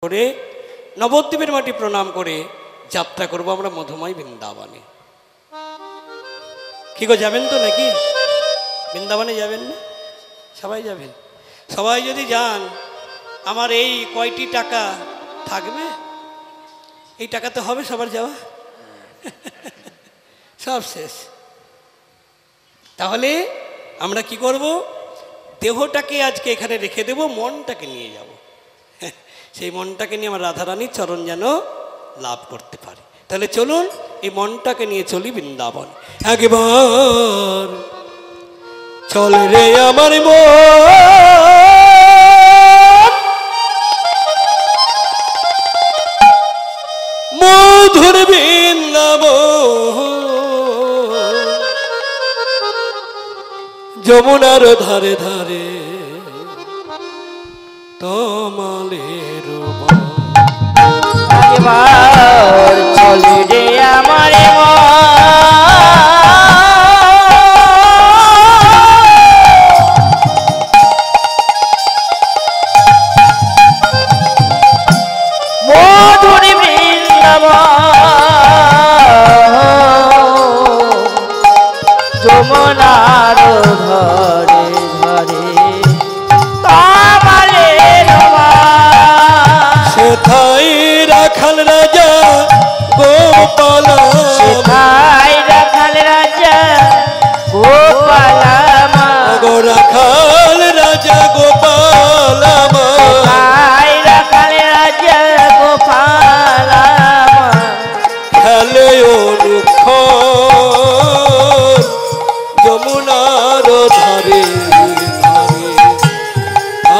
করে নবদ্বীপের মাটি প্রণাম করে যাত্রা করব আমরা মধুময় বৃন্দাবনে। কি গো, যাবেন তো নাকি? বৃন্দাবনে যাবেন না? সবাই যাবেন? সবাই যদি যান, আমার এই কয়টি টাকা থাকবে? এই টাকাতে হবে সবার যাওয়া? সব শেষ। তাহলে আমরা কি করব? দেহটাকে আজকে এখানে রেখে দেব, মনটাকে নিয়ে যাব। সেই মনটাকে নিয়ে আমার রাধারানীর চরণ যেন লাভ করতে পারি। তাহলে চলুন এই মনটাকে নিয়ে চলি বৃন্দাবন। একবার চল রে আমার মধুর বৃন্দাবন, যমুনার ধারে ধারে তমালের একবার চলি রে আমার মধুর বৃন্দাবন, যমুনার ধরে ধরে সেথাই রাখাল রাজা গোপাল, সেথাই রাখাল রাজা গোপাল, গো রাখাল রাজা গোপাল, সেথাই রাখাল রাজা গোপাল, খেলে অনুক্ষ যমুনার ধারে ধারে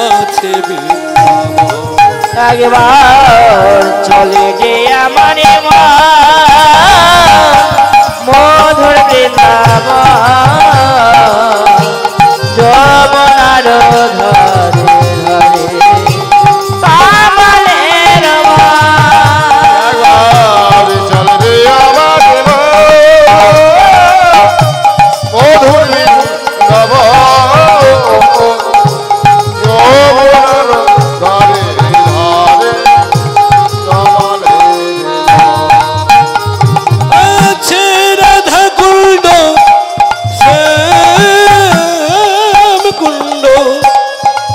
আছে বৃন্দাবন। একবার চলে যে আমার মধুর বৃন্দাবন, যমুনার ধরে ধরে কমলের একবার চল রে আমার মধুর বৃন্দাবন, যমুনার ধারে ধারে কমলের আছে রাধা কুণ্ড শ্যাম কুণ্ড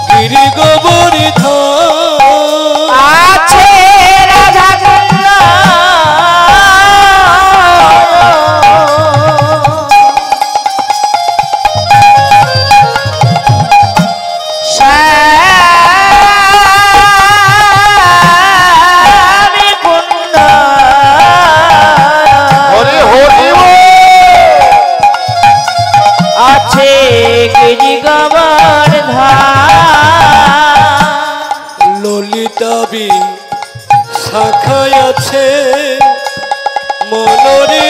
গিরি গোবর্ধন, আছে রাধা কুণ্ড শ্যাম কুণ্ড, হরি হরি আছে গিরি গোবর্ধন, ললিতাবি শাখায় আছে মনরে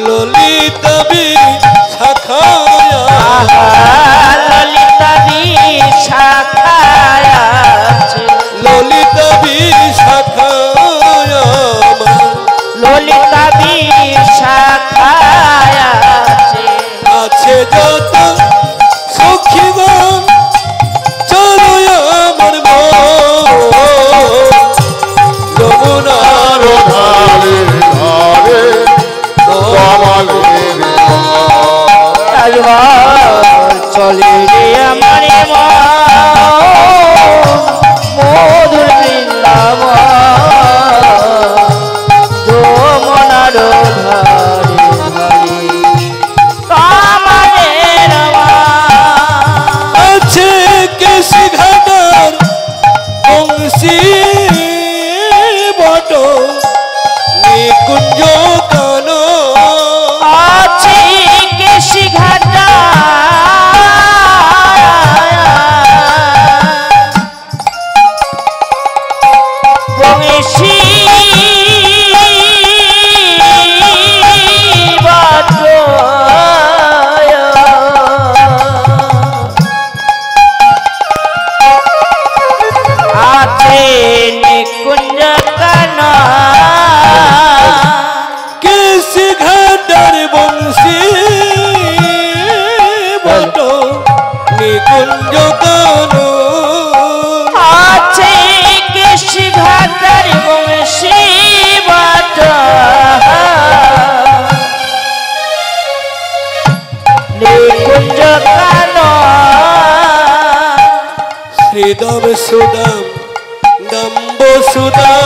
ললিতাবি শাখায়, ললিতাবি শাখায় আছে, ললিতাবি শাখায় ললিতাবি শাখায় আছে, আছে যত সখীগণ চলো আমার যমুনার ধারে ধারে কমলের একবার চলে রে আমার মধুর বৃন্দাবন, যমুনার ধারে ধারে কমলের আছে কেশি ঘাটার বংশী বট নিকুঞ্জ কান, আছে কেশি ঘাটা কুঞ্জ কানন আছে কেশি ঘাটার বংশী বাটা নিকুঞ্জ কানন শ্রীদাম সুদাম দম্ব সুদাম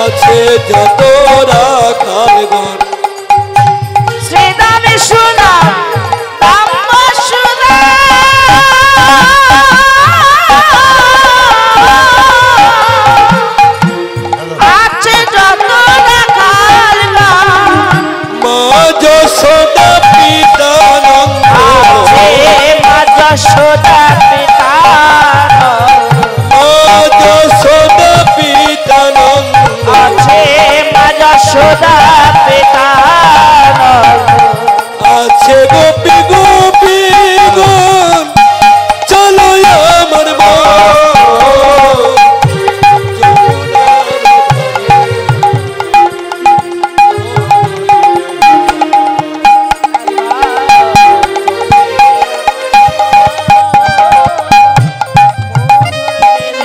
আছে যত রাখাল গণ শ্রীদাম সুদাম দম্ব সুদাম আছে যত রাখাল গণ মা যশোদা পিতা নন্দ আছে মা যশোদা পিতা মা যশোদা পিতা নন্দ আছে মা যশোদা পিতা আছে গোপী গোপী গণ চলো আমার মা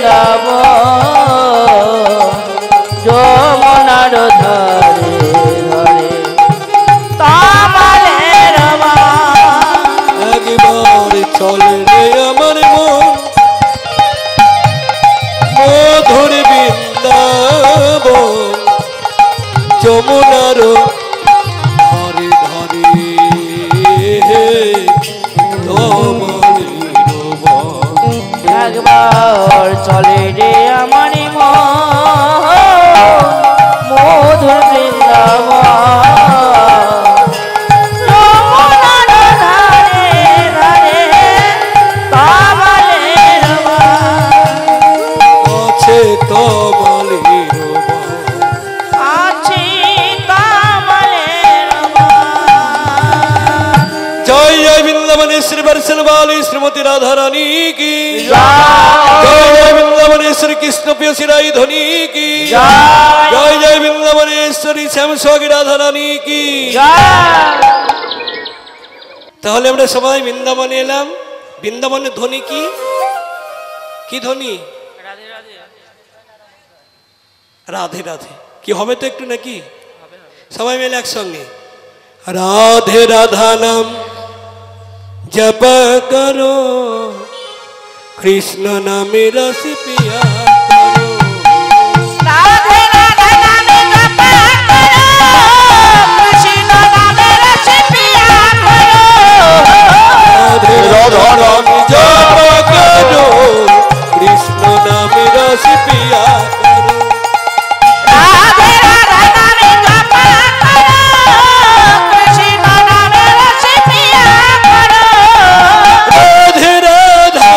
লব যমুনার ধারে ধারে তামালের একবার চলে রে আমার মন মধুর বৃন্দাবন যমুনার ধারে ধারে তোমার বন। একবার চলে রে আমার মধুর বৃন্দাবন যমুনার ধারে ধারে তামালের আছে তোমালির বন। আছে তামালের জয় জয় বৃন্দাবনেশ্বরী বর্ষণ বালী শ্রীমতী রাধা রানী কি জয় জয় বৃন্দাবনেশ্বরী কৃষ্ণ প্রিয় শিরাই ধ্বনি কি জয় জয় বৃন্দাবনেশ্বরী শ্যাম সোহাগী রাধা রানী কি। তাহলে আমরা সবাই বৃন্দাবনে এলাম। বৃন্দাবনের ধ্বনি কি কি ধ্বনি? রাধে রাধে। কি হবে তো একটু নাকি সবাই মিলে একসঙ্গে রাধে রাধা নাম জপ করো কৃষ্ণ নামে রস পিয়া করো রাধে রাধে নামে জপ করো কৃষ্ণ নামে রস পিয়া করো রাধে রাধা নাম জপ করো কৃষ্ণ নামে রস পিয়া করো রাধে রাধে নামে জপ করো কৃষ্ণ নামে রস পিয়া করো রাধে রাধা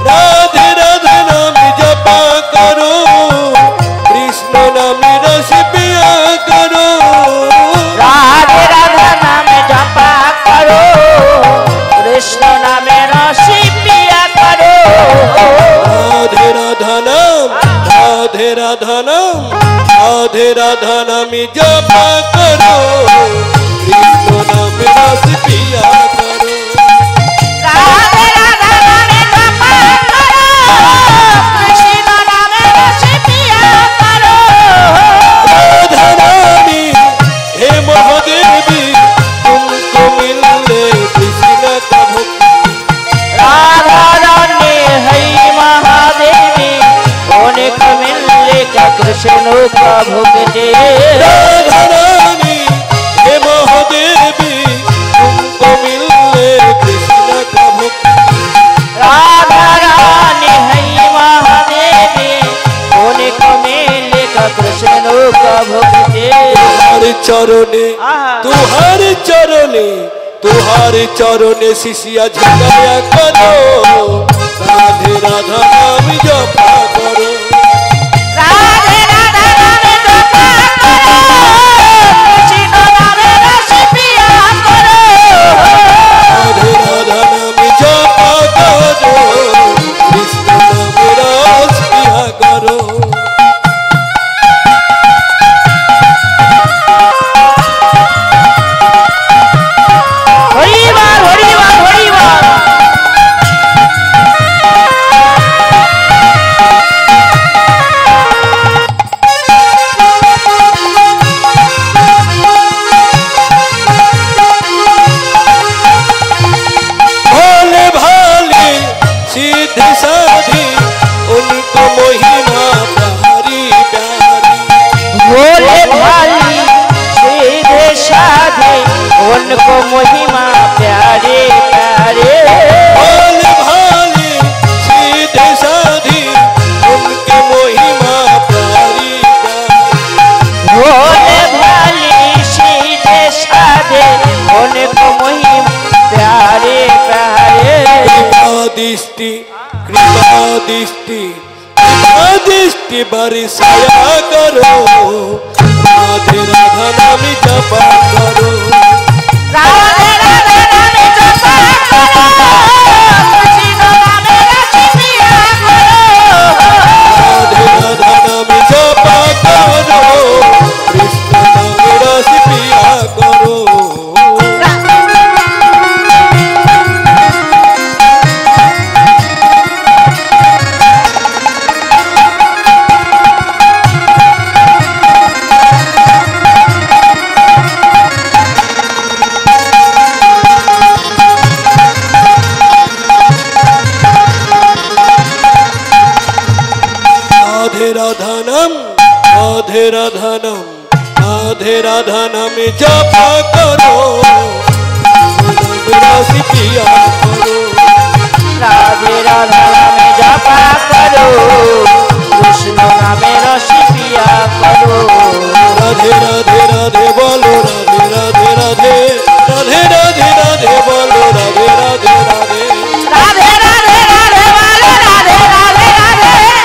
রাধে রাধা নাম জপ করো কৃষ্ণ নামে রস পিয়া করো রাধে রাধে নামে জপ করো কৃষ্ণ নামে রস পিয়া করো রাধে রাধা নাম রাধে রাধা নাম রাধে রাধা নামে জপ করো কৃষ্ণ নামে রস পিয়া করো রাধে রাধে নামে জপ করো কৃষ্ণ নামে রস পিয়া করো রাধা রানী হে মহাদেবী তুমকো মিললে কৃষ্ণ কা ভক্তি রাধা রানী হই মহাদেবী অনেক মিললে কা কৃষ্ণ কা ভক্তি রাধা রানী হে মহাদেবী তুমকো মিললে কৃষ্ণ কা ভক্তি রাধা রানী হই মহাদেবী অনেক মিললে কা কৃষ্ণ কা ভক্তি तुहार चरणे आहा। तुहार चरणे तुहार चरणे शिष्या झुकाया करो राधे राधा नाम जपा करो राधे राधा नामे जप करो कृष्ण नामे रस पिया करो राधे राधा नाम जपा करो कृष्ण नाम रस पिया करो सीधे साधी उनको महिमा प्यारी प्यारी भोले भाली सीधे साधे उनको महिमा प्यारे प्यारे भोले भाली सीधे साधी उनके महिमा प्यारी प्यारी भोले भाली सीधे साधे उनको महिमा प्यारे प्यारे कृपा दृष्टि कृपा दृष्टि कृपा दृष्टि बरसाया करो राधे राधा नाम जपा करो राधे राधे राधे जपा करो कृष्ण नामे रस पिया करो राधे राधा नाम जपा करो कृष्ण नाम रस पिया करो राधे राधानम राधे राधानम जपा करो नाम रस पिया करो राधे राधा नामे जपा करो कृष्ण नामे रस पिया करो राधे राधे राधे बोलो राधे राधे राधे राधे राधे राधे बोलो राधे राधे राधे राधे राधे राधे बोलो राधे राधे राधे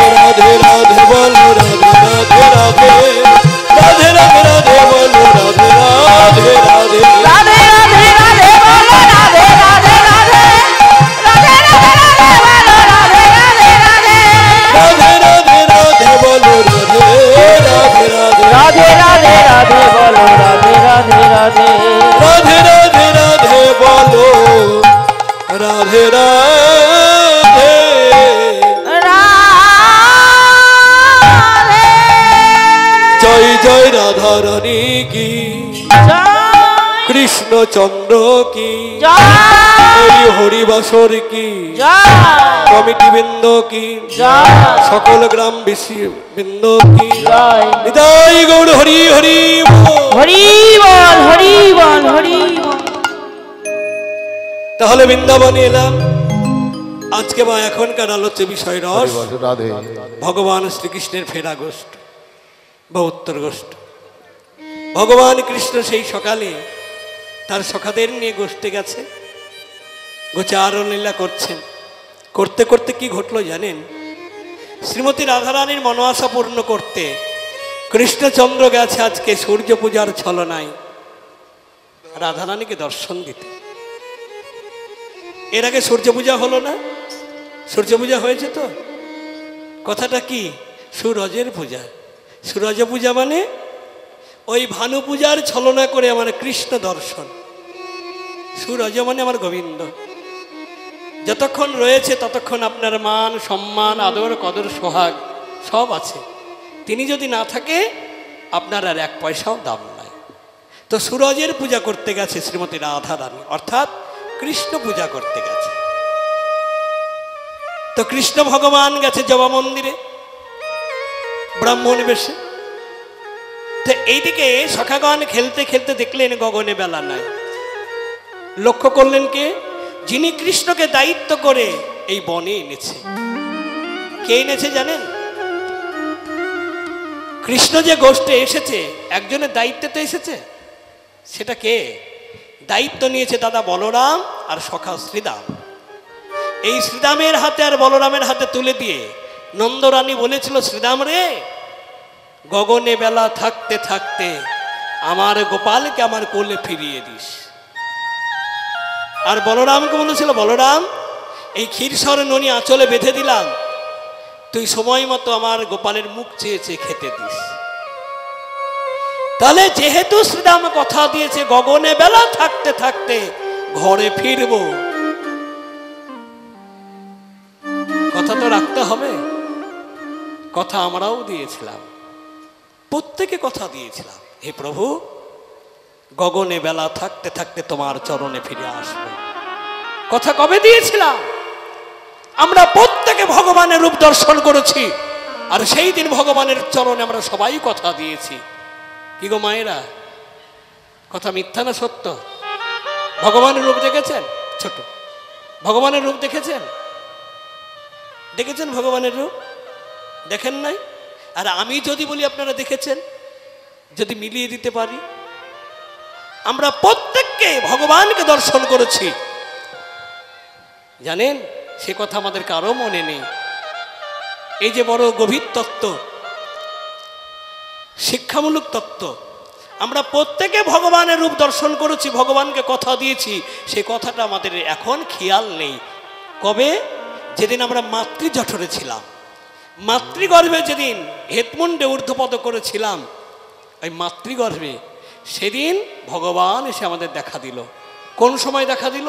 राधे राधे बोलो राधे राधे राधे राधे राधे बोलो राधे राधे राधे राधे राधे राधे बोलो राधे राधे राधे राधे राधे राधे बोलो राधे राधे राधे राधे राधे बोलो राधे राधे राधे राधे राधे राधे बोलो राधे राधे राधे राधे राधे राधे बोलो राधे राधे राधे राधे राधे राधे बोलो राधे राधे राधे जय जय राधा रानी की कृष्ण चंद्र की जय हरिबासर की जय कमिटी बृंद की जय सकल ग्राम बृंद की जय निताई गौर हरि हरि बोल। हरि बोल हरि बोल हरि बोल তাহলে বৃন্দাবনে এলাম আজকে বা এখনকার আলোচ্য বিষয় রস রাধে ভগবান শ্রীকৃষ্ণের ফেরা গোষ্ঠ বা উত্তর গোষ্ঠ ভগবান কৃষ্ণ সেই সকালে তার সখাদের নিয়ে গোষ্ঠে গেছে গোচারণ লীলা করছেন করতে করতে কি ঘটলো জানেন শ্রীমতী রাধারানীর মনোআশা পূর্ণ করতে কৃষ্ণচন্দ্র গেছে আজকে সূর্য পূজার ছলনায় রাধারানীকে দর্শন দিতে এর আগে সূর্য পূজা হলো না সূর্য পূজা হয়েছে তো কথাটা কি সূরজের পূজা সূরজ পূজা মানে ওই ভানু পূজার ছলনা করে আমার কৃষ্ণ দর্শন সূরজ মানে আমার গোবিন্দ যতক্ষণ রয়েছে ততক্ষণ আপনার মান সম্মান আদর কদর সোহাগ সব আছে তিনি যদি না থাকে আপনার আর এক পয়সাও দাম নাই তো সূরজের পূজা করতে গেছে শ্রীমতী রাধারানী অর্থাৎ কৃষ্ণ পূজা করতে গেছে তো কৃষ্ণ ভগবান গেছে জবা মন্দিরে ব্রাহ্মণ বেশে তো এইদিকে সখাগণ খেলতে খেলতে দেখলেন গগনে বেলা নাই লক্ষ্য করলেন কে যিনি কৃষ্ণকে দায়িত্ব করে এই বনে এনেছে কে এনেছে জানেন কৃষ্ণ যে গোষ্ঠে এসেছে একজনের দায়িত্বে তো এসেছে সেটা কে দায়িত্ব নিয়েছে দাদা বলরাম আর সখা শ্রীদাম এই শ্রীদামের হাতে আর বলরামের হাতে তুলে দিয়ে নন্দরানী বলেছিল শ্রীদাম রে গগনে বেলা থাকতে থাকতে আমার গোপালকে আমার কোলে ফিরিয়ে দিস আর বলরামকে বলেছিল বলরাম এই ক্ষীরসর ননি আঁচলে বেঁধে দিলাম তুই সময় মতো আমার গোপালের মুখ চেয়ে চেয়ে খেতে দিস তাহলে যেহেতু শ্রীরাম কথা দিয়েছে গগনে বেলা থাকতে থাকতে ঘরে ফিরব কথা তো রাখতে হবে কথা আমরাও দিয়েছিলাম প্রত্যেকে কথা দিয়েছিলাম হে প্রভু গগনে বেলা থাকতে থাকতে তোমার চরণে ফিরে আসবো। কথা কবে দিয়েছিলাম? আমরা প্রত্যেকে ভগবানের রূপ দর্শন করেছি, আর সেই দিন ভগবানের চরণে আমরা সবাই কথা দিয়েছি। কি গো মায়েরা, কথা মিথ্যা না সত্য? ভগবানের রূপ দেখেছেন? ছোট ভগবানের রূপ দেখেছেন? দেখেছেন ভগবানের রূপ? দেখেন নাই? আর আমি যদি বলি আপনারা দেখেছেন, যদি মিলিয়ে দিতে পারি, আমরা প্রত্যেককে ভগবানকে দর্শন করেছি। জানেন, সে কথা আমাদের কারো মনে নেই। এই যে বড় গভীর তত্ত্ব, শিক্ষামূলক তত্ত্ব, আমরা প্রত্যেকে ভগবানের রূপ দর্শন করেছি, ভগবানকে কথা দিয়েছি, সেই কথাটা আমাদের এখন খেয়াল নেই। কবে? যেদিন আমরা মাতৃজঠরে ছিলাম, মাতৃগর্ভে যেদিন হেতমুণ্ডে ঊর্ধ্বপদ করেছিলাম, ওই মাতৃগর্ভে সেদিন ভগবান এসে আমাদের দেখা দিল। কোন সময় দেখা দিল?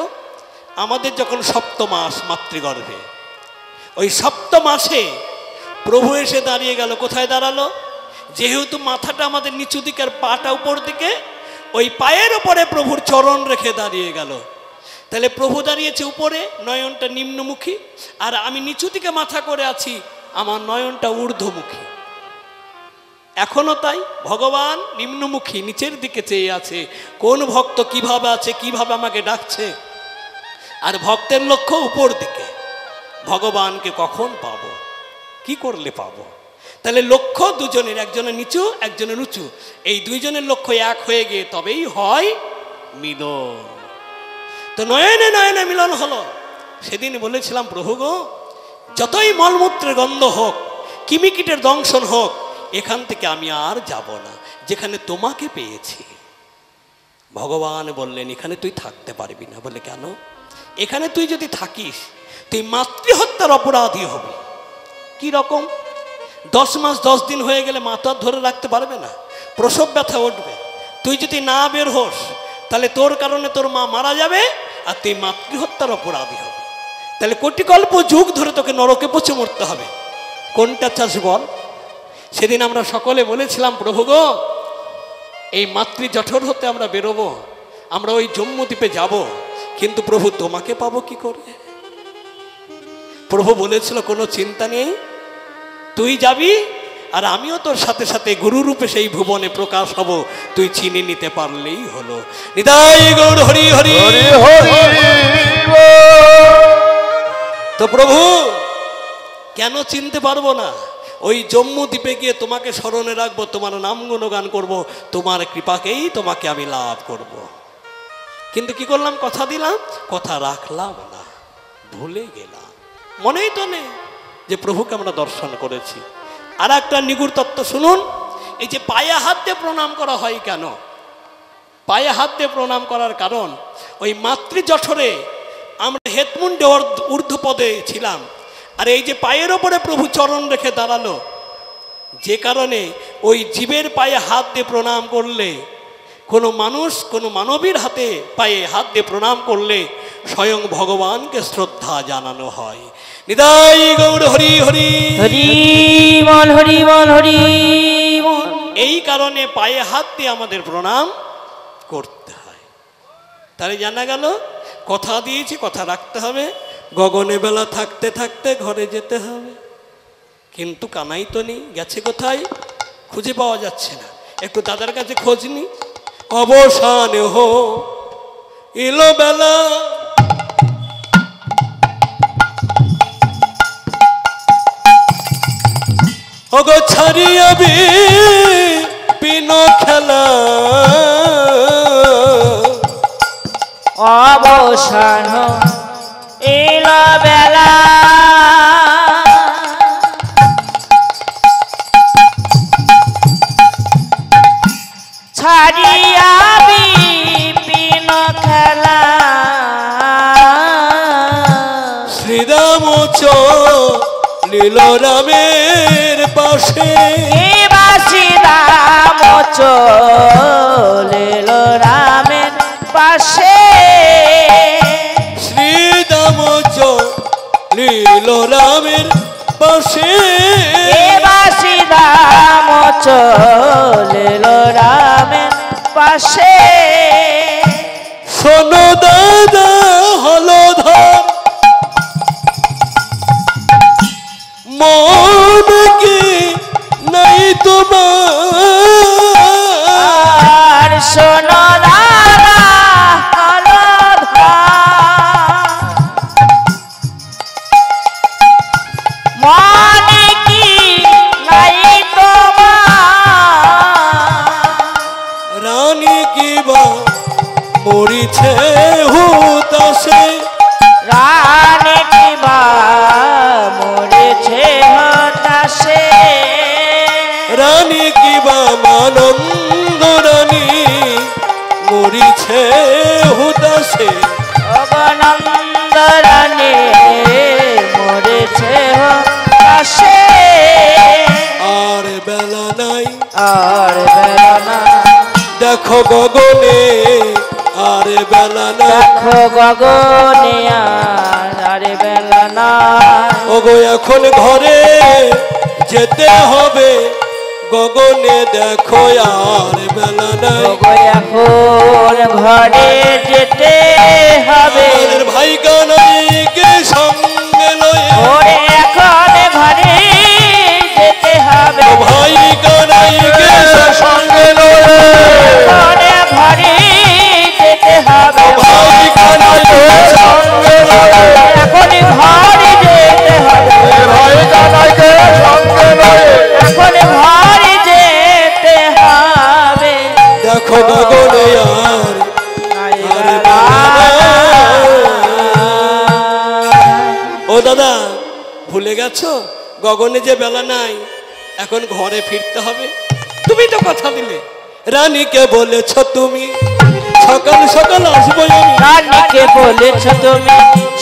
আমাদের যখন 7 মাস মাতৃগর্ভে, ওই 7 মাসে প্রভু এসে দাঁড়িয়ে গেল। কোথায় দাঁড়ালো? যেহেতু মাথাটা আমাদের নিচু দিকে আর পাটা উপর দিকে, ওই পায়ের ওপরে প্রভুর চরণ রেখে দাঁড়িয়ে গেল। তাহলে প্রভু দাঁড়িয়েছে উপরে, নয়নটা নিম্নমুখী, আর আমি নিচু দিকে মাথা করে আছি, আমার নয়নটা ঊর্ধ্বমুখী। এখনো তাই, ভগবান নিম্নমুখী নিচের দিকে চেয়ে আছে। কোন ভক্ত কিভাবে আছে, কিভাবে আমাকে ডাকছে, আর ভক্তের লক্ষ্য উপর দিকে। ভগবানকে কখন পাবো, কি করলে পাবো? তাহলে লক্ষ্য দুজনের, একজনের নিচু একজনের উঁচু, এই দুইজনের লক্ষ্য এক হয়ে গিয়ে তবেই হয় মিলন। তো নয়নে নয়নে মিলন হলো। সেদিন বলেছিলাম, প্রভু গো, যতই মলমূত্রের গন্ধ হোক, কিমিকিটের দংশন হোক, এখান থেকে আমি আর যাব না, যেখানে তোমাকে পেয়েছি। ভগবান বললেন, এখানে তুই থাকতে পারবি না। বলে কেন? এখানে তুই যদি থাকিস, তুই মাতৃহত্যার অপরাধী হবি। কি রকম? 10 মাস 10 দিন হয়ে গেলে মা তো আর ধরে রাখতে পারবে না, প্রসব ব্যথা উঠবে। তুই যদি না বের হোস, তাহলে তোর কারণে তোর মা মারা যাবে, আর তুই মাতৃহত্যার অপরাধী হবে। তাহলে কোটিকল্প যুগ ধরে তোকে নরকে পচে মরতে হবে। কোনটা চাস বল? সেদিন আমরা সকলে বলেছিলাম, প্রভু গো, এই মাতৃজঠর হতে আমরা বেরোবো, আমরা ওই জম্মুদ্বীপে যাব, কিন্তু প্রভু তোমাকে পাবো কি করে? প্রভু বলেছিল, কোনো চিন্তা নেই, তুই যাবি, আর আমিও তোর সাথে সাথে গুরুরূপে সেই ভুবনে প্রকাশ হব, তুই চিনে নিতে পারলেই হলো। নিতাই গৌর হরি হরি হরি হরি বল। তো প্রভু কেন চিনতে পারবো না? ওই জম্মু দ্বীপে গিয়ে তোমাকে স্মরণে রাখবো, তোমার নাম গুণগান করব, তোমার কৃপাকেই তোমাকে আমি লাভ করব। কিন্তু কি করলাম? কথা দিলাম, কথা রাখলাম না, ভুলে গেলাম। মনেই তো নেই যে প্রভুকে আমরা দর্শন করেছি। আর একটা নিগুড় তত্ত্ব শুনুন। এই যে পায়ে হাত দিয়ে প্রণাম করা হয় কেন? পায়ে হাত দিয়ে প্রণাম করার কারণ, ওই মাতৃজঠরে আমরা হেতমুণ্ডে ঊর্ধ্বপদে ছিলাম, আর এই যে পায়ের ওপরে প্রভু চরণ রেখে দাঁড়ালো, যে কারণে ওই জীবের পায়ে হাত দিয়ে প্রণাম করলে, কোনো মানুষ কোনো মানবীর হাতে পায়ে হাত দিয়ে প্রণাম করলে স্বয়ং ভগবানকে শ্রদ্ধা জানানো হয়। নিতাই গৌর হরি হরি হরি বল, হরি বল, হরি বল। এই কারণে পায়ে হাত দিয়ে আমাদের প্রণাম করতে হয়। তাহলে জানা গেল, কথা দিয়েছি, কথা রাখতে হবে। গগনে বেলা থাকতে থাকতে ঘরে যেতে হবে। কিন্তু কানাই তো নেই, গেছে কোথায়? খুঁজে পাওয়া যাচ্ছে না। একটু দাদার কাছে খোঁজ নি। অবসানে হো এলো বেলা, ওগো ছাড়িয়াবি পিন খেলা, অবসান এলো বেলা, ছাড়িয়া বিপিন খেলা, শ্রীরাম চলিল রামের পাশে, বাসি রাম চলিল রামের পাশে, শ্রীরাম চলিল রামের পাশে, বাসি রাম চলিল রামের পাশে। রানী কি বা মানন্দ রানী মরিছে হুদাসে অবনন্দ রানী মরেছে আসে আর বেলা নাই আর বেলা না দেখো গগনে আর বেলা নাই দেখো গগনে আর বেলা না ওগো এখন ঘরে যেতে হবে গগনে দেখো আর বেলা নাই ওগো এখন ঘরে যেতে হবে আমাদের ভাই কানাইকে সঙ্গে লয়ে ওরে এখন ঘরে যেতে হবে ও ভাই কানাইকে সঙ্গে লয়ে ঘরে ঘরে যেতে হবে ভাই কানাইকে সঙ্গে লয়ে এখন ঘরে যেতে হবে ভাই কানাইকে সঙ্গে লয়ে এখন ঘরে যেতে হবে দেখো গগনে আর বেলা নাই। ও দাদা ভুলে গেছো গগনে যে বেলা নাই এখন ঘরে ফিরতে হবে তুমি তো কথা দিলে রানীকে বলেছ তুমি সকাল সকাল আসবো আমি রানীকে বলেছ তুমি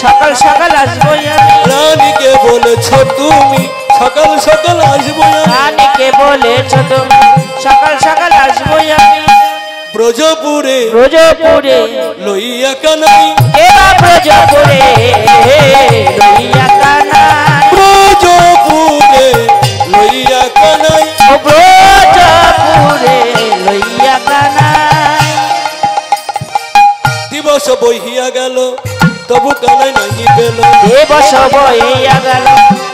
সকাল সকাল আসবো আমি রানীকে বলেছ তুমি সকাল সকাল আসবো আমি রানীকে বলেছ তুমি সকাল সকাল আসবো আমি ব্রজপুরে ব্রজপুরে লইয়া কানাই এবা ব্রজপুরে লইয়া কানাই ব্রজপুরে লইয়া কানাই ও ব্রজপুরে লইয়া কানাই দিবস বহিয়া গেল তবু কানাই নাহি পেল দিবস বহিয়া গেল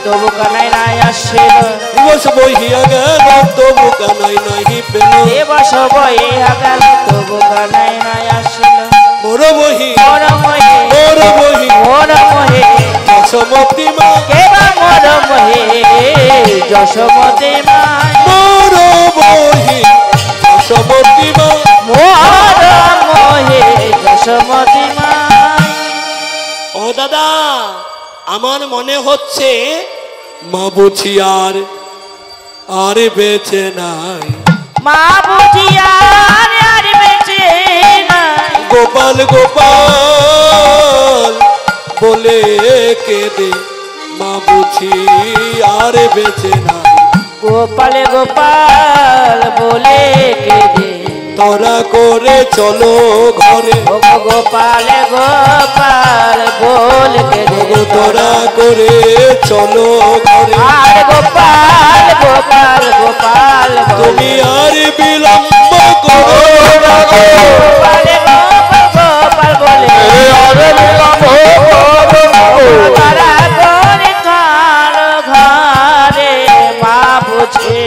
তবু কানাই নাই আসিল দিবস বহিয়া গেল তবু কানাই নাহি পেল দিবস বহিয়া গেল তবু কানাই নাই আসিল মোর বহি মোর মহে মোর বহি মোর মহে যশোমতী মা কেবা মোর মহে যশোমতী মাই মোর বহি যশোমতী মা মোর মহে যশোমতী মাই ও দাদা আমার মনে হচ্ছে মা বুঝি আর বেঁচে নাই মা বুঝিয়ার আর বেঁচে নাই গোপাল গোপাল বলে কেঁদে মা বুঝি আর বেঁচে নাই গোপাল গোপাল বলে কেঁদে তোরা করে চলো ঘরে ও গোপাল গোপাল বল কেঁদে ওগো তোরা করে চলো ঘরে আর গোপাল গোপাল গোপাল তুমি আর বিলম্ব করো না গো। গোপাল গোপাল গোপাল বলে আরে বিলম্ব করো না গো। তারা করে কাল ঘরে মা বুঝে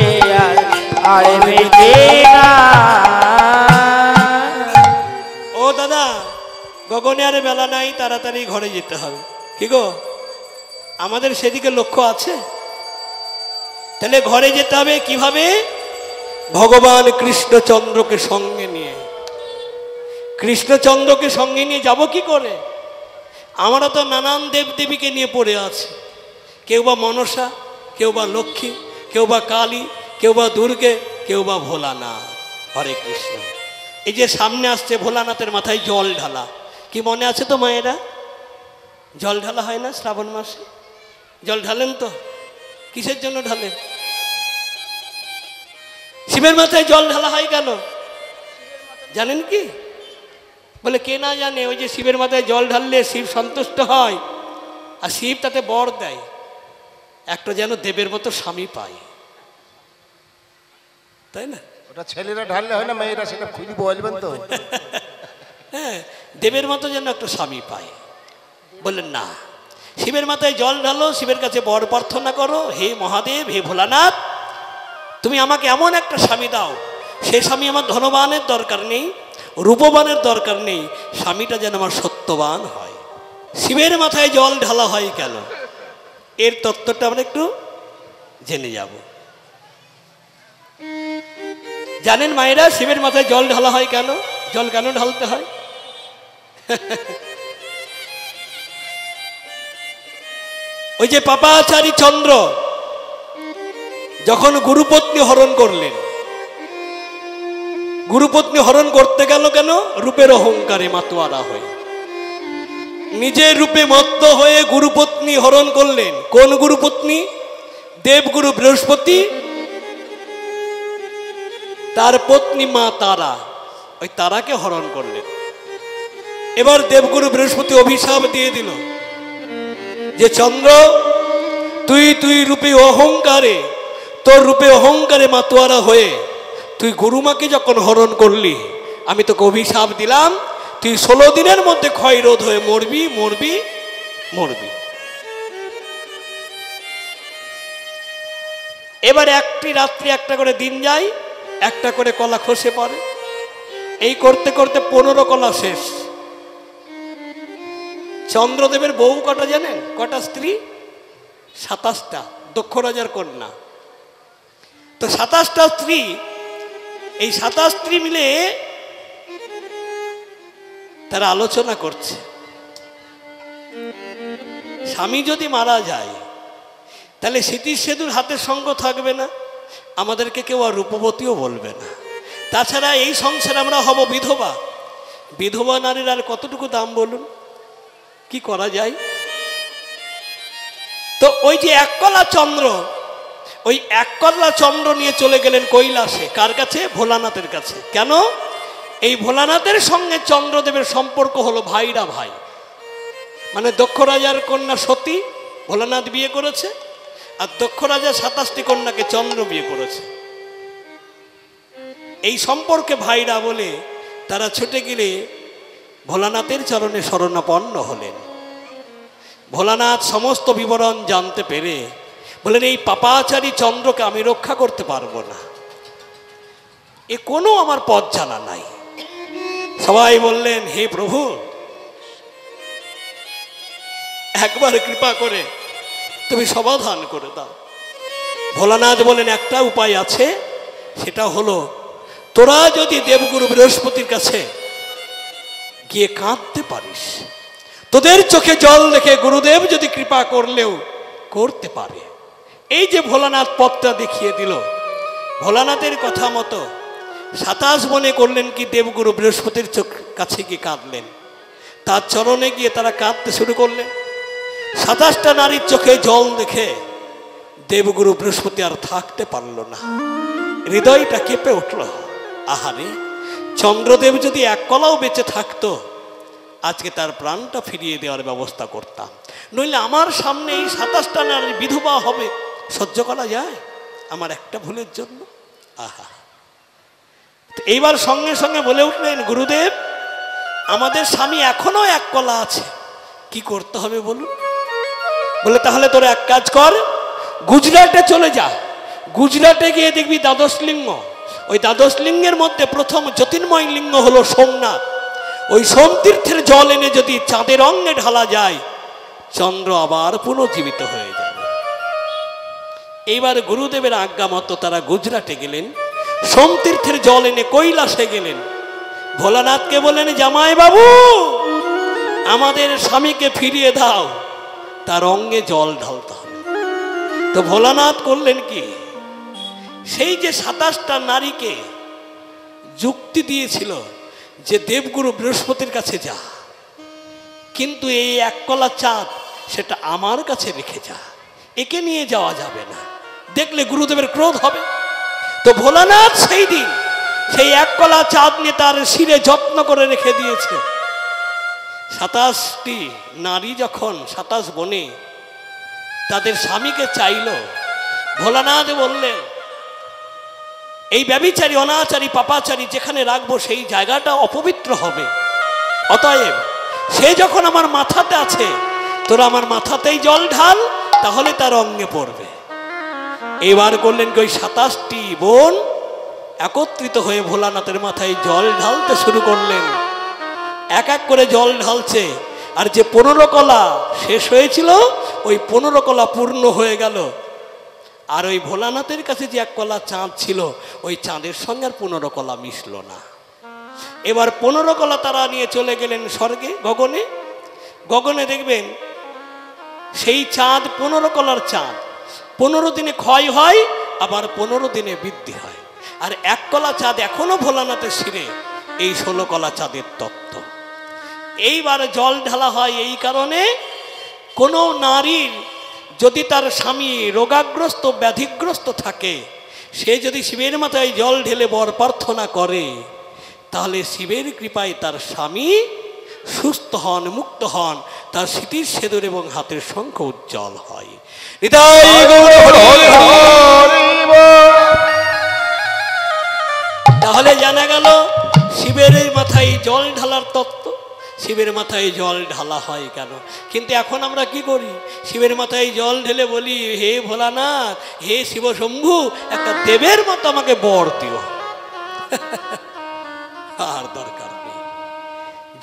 আর বেঁচে না ও দাদা গগনে আর বেলা নাই তাড়াতাড়ি ঘরে যেতে হবে কি গো আমাদের সেদিকে লক্ষ্য আছে তাহলে ঘরে যেতে হবে কিভাবে ভগবান কৃষ্ণচন্দ্রকে সঙ্গে নিয়ে কৃষ্ণচন্দ্রকে সঙ্গে নিয়ে যাব কি করে আমরা তো নানান দেবদেবীকে নিয়ে পড়ে আছি কেউ বা মনসা কেউ বা লক্ষ্মী কেউ বা কালী কেউ বা দুর্গে কেউ বা ভোলানাথ হরে কৃষ্ণ এই যে সামনে আসছে ভোলানাথের মাথায় জল ঢালা কি মনে আছে তো মায়েরা জল ঢালা হয় না শ্রাবণ মাসে জল ঢালেন তো কিসের জন্য ঢালেন শিবের মাথায় জল ঢালা হয় কেন জানেন কি বলে কে না জানে ওই যে শিবের মাথায় জল ঢাললে শিব সন্তুষ্ট হয় আর শিব তাতে বর দেয় একটা যেন দেবের মতো স্বামী পায় তাই না ওটা ছেলেরা ঢাললে হয় না মেয়েরা সেটা খুঁজে বলবেন তো হ্যাঁ দেবের মতো যেন একটা স্বামী পায় বললেন না শিবের মাথায় জল ঢালো শিবের কাছে বর প্রার্থনা করো হে মহাদেব হে ভোলানাথ তুমি আমাকে এমন একটা স্বামী দাও সে স্বামী আমার ধনবানের দরকার নেই রূপবানের দরকার নেই স্বামীটা যেন আমার সত্যবান হয় শিবের মাথায় জল ঢালা হয় কেন এর তত্ত্বটা আমরা একটু জেনে যাব জানেন মায়েরা শিবের মাথায় জল ঢালা হয় কেন জল কেন ঢালতে হয় ওই যে পাপাচারী চন্দ্র যখন গুরুপত্নী হরণ করলেন, গুরুপত্নী হরণ করতে গেল কেন? রূপের অহংকারে মাতোয়ারা হয়ে, নিজের রূপে মত্ত হয়ে গুরুপত্নী হরণ করলেন। কোন গুরুপত্নী? দেবগুরু বৃহস্পতি, তার পত্নী মা তারা, ওই তারাকে হরণ করলেন। এবার দেবগুরু বৃহস্পতি অভিশাপ দিয়ে দিল যে চন্দ্র, তুই রূপে অহংকারে, তোর রূপে অহংকারে মাতোয়ারা হয়ে তুই গুরুমাকে যখন হরণ করলি, আমি তোকে অভিশাপ দিলাম, তুই 16 দিনের মধ্যে ক্ষয়রোধ হয়ে মরবি মরবি মরবি। এবার একটি রাত্রি একটা করে দিন যায়, একটা করে কলা খসে পড়ে। এই করতে করতে 15 কলা শেষ। চন্দ্রদেবের বউ কটা জানেন? কটা স্ত্রী? 27টা, দক্ষ রাজার কন্যা। তো 27টা স্ত্রী, এই 27 স্ত্রী মিলে তারা আলোচনা করছে, স্বামী যদি মারা যায় তাহলে স্মৃতির সেতুর হাতের সঙ্গ থাকবে না, আমাদেরকে কেউ আর রূপবতীও বলবে না। তাছাড়া এই সংসারে আমরা হব বিধবা। বিধবা নারীর আর কতটুকু দাম বলুন? কি করা যায়? তো ওই যে এক কলা চন্দ্র, ওই এক কলা চন্দ্র নিয়ে চলে গেলেন কৈলাসে। কার কাছে? ভোলানাথের কাছে। কেন? এই ভোলানাথের সঙ্গে চন্দ্রদেবের সম্পর্ক হলো ভাইরা ভাই। মানে দক্ষ রাজার কন্যা সতী ভোলানাথ বিয়ে করেছে, আর দক্ষ রাজা 27টি কন্যাকে চন্দ্র বিয়ে করেছে। এই সম্পর্কে ভাইরা বলে তারা ছুটে গেলে ভোলানাথের চরণে শরণাপন্ন হলেন। ভোলানাথ সমস্ত বিবরণ জানতে পেরে বলেন, এই পাপাচারী চন্দ্রকে আমি রক্ষা করতে পারবো না, এ কোনো আমার পথ জানা নাই। সবাই বললেন, হে প্রভু, একবার কৃপা করে তুমি সমাধান করে দাও। ভোলানাথ বলেন, একটা উপায় আছে, সেটা হলো তোরা যদি দেবগুরু বৃহস্পতির কাছে গিয়ে কাঁদতে পারিস, তোদের চোখে জল দেখে গুরুদেব যদি কৃপা করলেও করতে পারে। এই যে ভোলানাথ পথটা দেখিয়ে দিল, ভোলানাথের কথা মতো 27 বনে করলেন কি, দেবগুরু বৃহস্পতির চোখ কাছে গিয়ে কাঁদলেন, তার চরণে গিয়ে তারা কাঁদতে শুরু করলেন। 27টা নারীর চোখে জল দেখে দেবগুরু বৃহস্পতি আর থাকতে পারল না, হৃদয়টা কেঁপে উঠল। আহারে, চন্দ্রদেব যদি এক কলাও বেঁচে থাকতো, আজকে তার প্রাণটা ফিরিয়ে দেওয়ার ব্যবস্থা করতাম, নইলে আমার সামনে এই 27টা নারী বিধবা হবে, সহ্য করা যায় আমার একটা ভুলের জন্য? আহা! এইবার সঙ্গে সঙ্গে বলে উঠলেন, গুরুদেব, আমাদের স্বামী এখনো এক কলা আছে, কি করতে হবে বলুন? বলে, তাহলে তোরা এক কাজ কর, গুজরাটে চলে যা। গুজরাটে গিয়ে দেখবি দ্বাদশ লিঙ্গ, ওই দ্বাদশ লিঙ্গের মধ্যে প্রথম জ্যোতির্ময় লিঙ্গ হলো সোমনাথ। ওই সোমতীর্থের জল এনে যদি চাঁদের অঙ্গে ঢালা যায়, চন্দ্র আবার পুনর্জীবিত হয়ে যাবে। এইবার গুরুদেবের আজ্ঞা মতো তারা গুজরাটে গেলেন, সোমতীর্থের জল এনে কৈলাসে গেলেন। ভোলানাথকে বলেন, জামাই বাবু, আমাদের স্বামীকে ফিরিয়ে দাও, তার অঙ্গে জল ঢালতে হবে। তো ভোলানাথ করলেন কি, সেই যে 27টা নারীকে যুক্তি দিয়েছিল যে দেবগুরু বৃহস্পতির কাছে যা, কিন্তু এই এক কলা চাঁদ সেটা আমার কাছে রেখে যা, একে নিয়ে যাওয়া যাবে না, দেখলে গুরুদেবের ক্রোধ হবে। তো ভোলানাথ সেই দিন সেই এক কলা চাঁদ নিয়ে তার শিরে যত্ন করে রেখে দিয়েছে। 27টি নারী যখন 27 বনে তাদের স্বামীকে চাইল, ভোলানাথ বললেন, এই ব্যভিচারী, অনাচারী, পাপাচারী যেখানে রাখবো সেই জায়গাটা অপবিত্র হবে, অতএব সে যখন আমার মাথাতে আছে, তোরা আমার মাথাতেই জল ঢাল, তাহলে তার অঙ্গে পড়বে। এবার করলেন কি, ওই 27টি বোন একত্রিত হয়ে ভোলানাথের মাথায় জল ঢালতে শুরু করলেন। এক এক করে জল ঢালছে, আর যে 15 কলা শেষ হয়েছিল, ওই 15 কলা পূর্ণ হয়ে গেল। আর ওই ভোলানাথের কাছে যে এক কলা চাঁদ ছিল, ওই চাঁদের সঙ্গে আর 15 কলা মিশল না। এবার 15 কলা তারা নিয়ে চলে গেলেন স্বর্গে, গগনে। গগনে দেখবেন সেই চাঁদ 15 কলার চাঁদ, 15 দিনে ক্ষয় হয়, আবার 15 দিনে বৃদ্ধি হয়। আর 1 কলা চাঁদ এখনো ভোলানাথের শিরে, এই 16 কলা চাঁদের তত্ত্ব। এইবার জল ঢালা হয় এই কারণে, কোনো নারীর যদি তার স্বামী রোগাগ্রস্ত ব্যাধিগ্রস্ত থাকে, সে যদি শিবের মাথায় জল ঢেলে বর প্রার্থনা করে, তাহলে শিবের কৃপায় তার স্বামী সুস্থ হন, মুক্ত হন, তার স্মৃতির সেদুর এবং হাতের শঙ্খ উজ্জ্বল হয়। হৃদয় গৌর হরি হরি। তাহলে জানা গেল শিবের মাথায় জল ঢালার তত্ত্ব। শিবের মাথায় জল ঢালা হয় কেন? কিন্তু এখন আমরা কি করি? শিবের মাথায় জল ঢেলে বলি, হে ভোলানাথ, হে শিব শম্ভু, একটা দেবের মতো আমাকে বর দিও। আর দরকার নেই।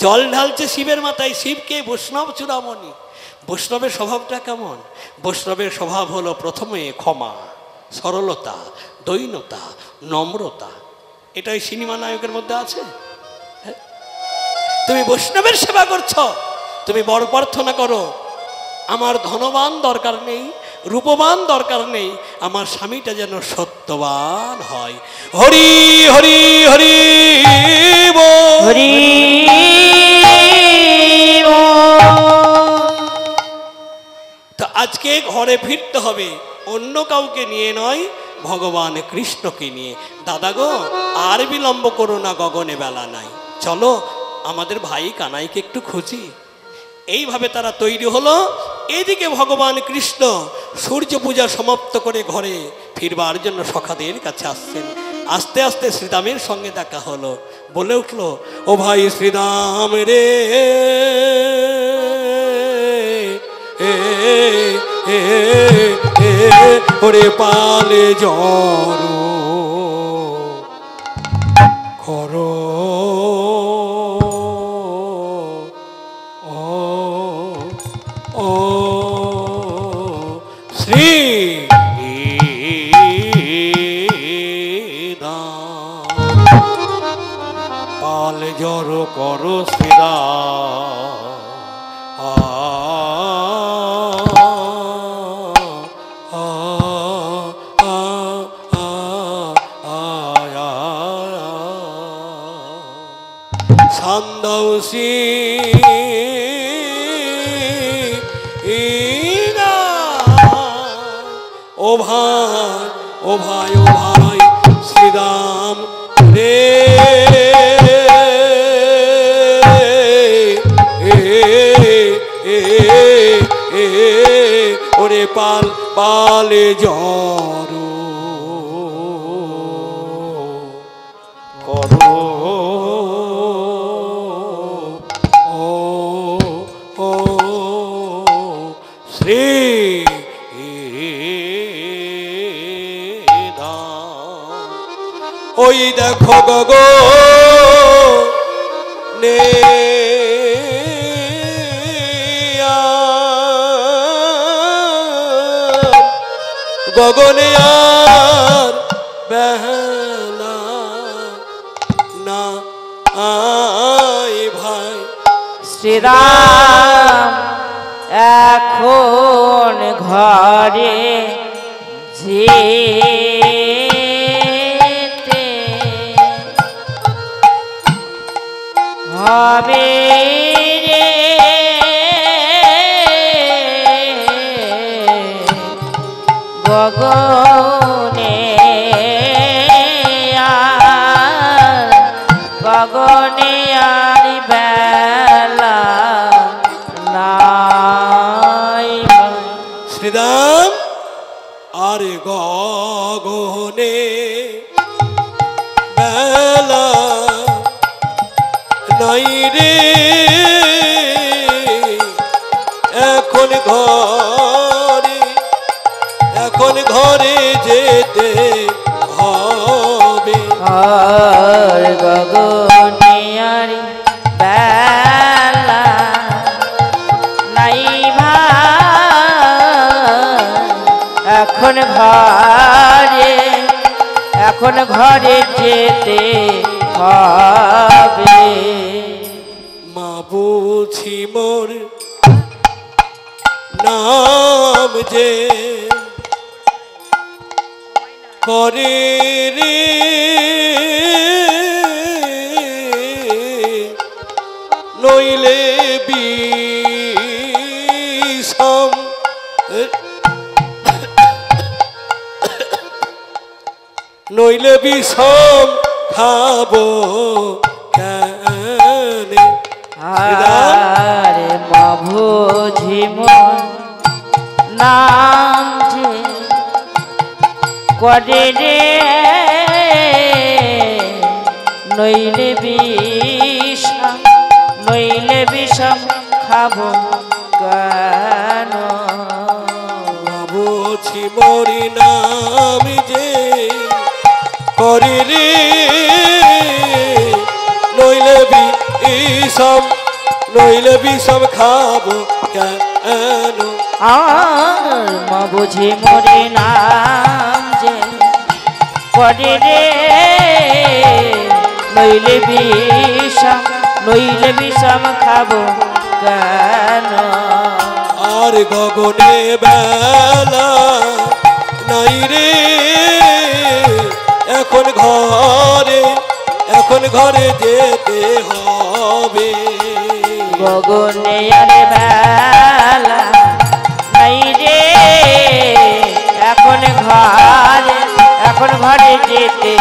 জল ঢালছে শিবের মাথায়। শিবকে বৈষ্ণব চূড়ামণি। বৈষ্ণবের স্বভাবটা কেমন? বৈষ্ণবের স্বভাব হলো প্রথমে ক্ষমা, সরলতা, দৈন্যতা, নম্রতা। এটাই সিনেমা নায়কের মধ্যে আছে। তুমি বৈষ্ণবের সেবা করছো, তুমি বড় প্রার্থনা করো, আমার ধনবান দরকার নেই, রূপবান দরকার নেই, আমার স্বামীটা যেন সত্যবান হয়। হরি হরি হরি হরি তো আজকে ঘরে ফিরতে হবে, অন্য কাউকে নিয়ে নয়, ভগবান কৃষ্ণকে নিয়ে। দাদা গো, আর বিলম্ব করো না, গগনে বেলা নাই, চলো আমাদের ভাই কানাইকে একটু খুঁজি। এইভাবে তারা তৈরি হলো। এদিকে ভগবান কৃষ্ণ সূর্য পূজা সমাপ্ত করে ঘরে ফিরবার জন্য সখাদের কাছে আসছেন। আস্তে আস্তে শ্রীরামের সঙ্গে দেখা হলো। বলে উঠলো, ও ভাই শ্রীরাম রে, ওরে পালে জড়ো করো, ও শ্রী পাল জড় করো শ্রীরাম। সান্দৌসি ও ভাই, ও ভাই, ও ভাই শ্রীরাম রে, ওরে পাল পালে জড়ো করো, শ্রী ওই দেখো গগনে গগনে আর বেলা না আই ভাই। শ্রীরাম এখন ঘরে যেতে হবে রে, গগনে আর গগনে আর বেলা নাই। শ্রীরাম আরে গগনে বেলা নাই রে, এখন ঘরে, এখন ঘরে যেতে হবে। আর গগনে আর বেলা নাই ভাই, এখন ঘরে, এখন ঘরে যেতে হবে। মা বুঝি মোর নাম যে করে রে নইলে বিষম নইলে বিষম খাবো কেনে আরে মা বুঝি মন নাম যে করে রে নইলে বিষম খাবো কেন বুঝি মরি নাম যে করি রে নইলে বিষম খাবো কেন আর মা বুঝি মরি নাম যে করে রে নইলে বিষম খাবো কেন আর গগনে বেলা নাই রে এখন ঘরে যেতে হবে গগনে আর বেলা নাই রে এখন ঘরে যেতে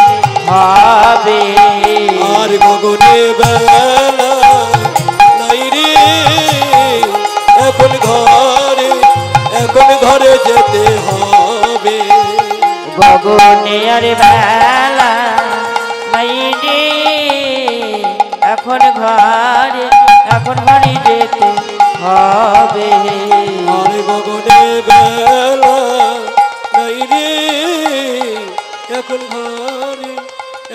হবে আর গগনে বেলা নাই রে এখন ঘরে যেতে হবে গগনে আর বেলা নাই রে এখন ঘরে যেতে হবে আর গগনে বেলা নাই রে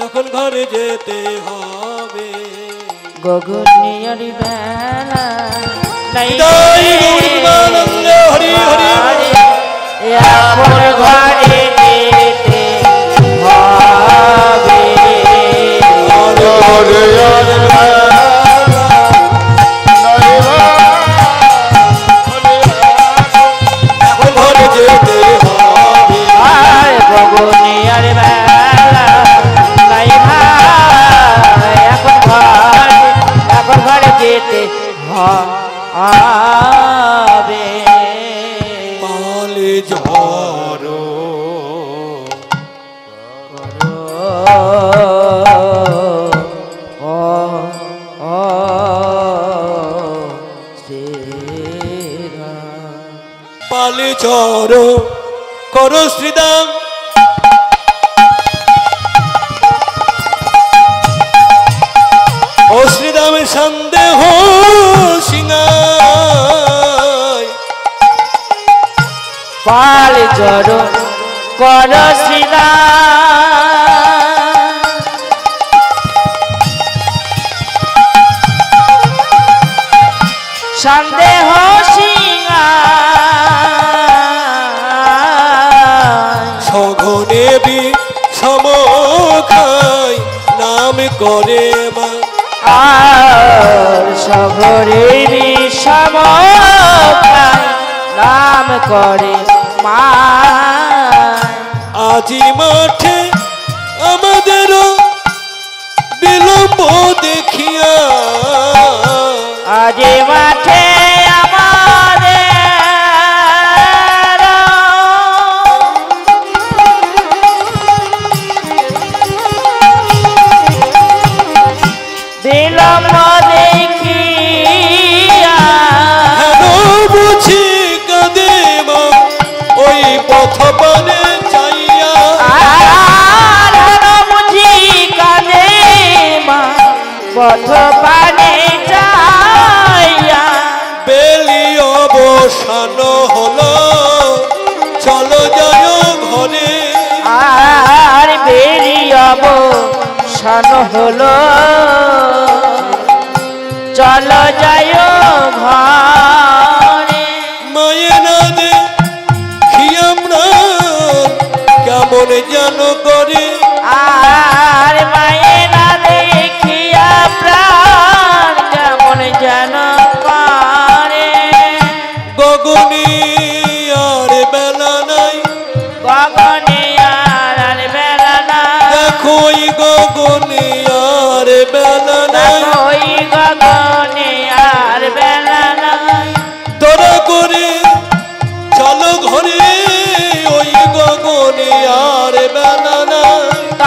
এখন ঘরে যেতে হবে গগনে আর বেলা নাই জয় গৌরীমানন্দ হরি হরি এখন ঘরে যেতে হবে এখন ঘরে যেতে হবে আর গগনে আর বেলা নাই ভাই এখন ঘরে যেতে হবে পালে ঝড়ো পালে ঝড়ো করো শ্রীদাম ও শ্রীদামের সন্দেহ সিংহায় পাল জড় কর শ্রীরাম সন্দেহ সঘনে সমখায় নাম করে মা আর সগরে বিষম নাম করে মা আজি মাঠে আমাদের বিলম্ব দেখিয়া আজ মাঠে বিলম্ব দেখিয়া বুঝি কাঁদে মা ওই পথ পানে চাইয়া বুঝি কাঁদে মা পথ পানে যাইয়া বেলি অবসান হলো চলো যায় ঘরে আর বেরিয়াব শান হলো চলো যায় ঘরে মায়ে না দে আমরা কেমন যেন করে আর মায়েরা দেখিয়া প্রাণ কেমন যেন করে গগনে আর বেলা নাই গগনে আর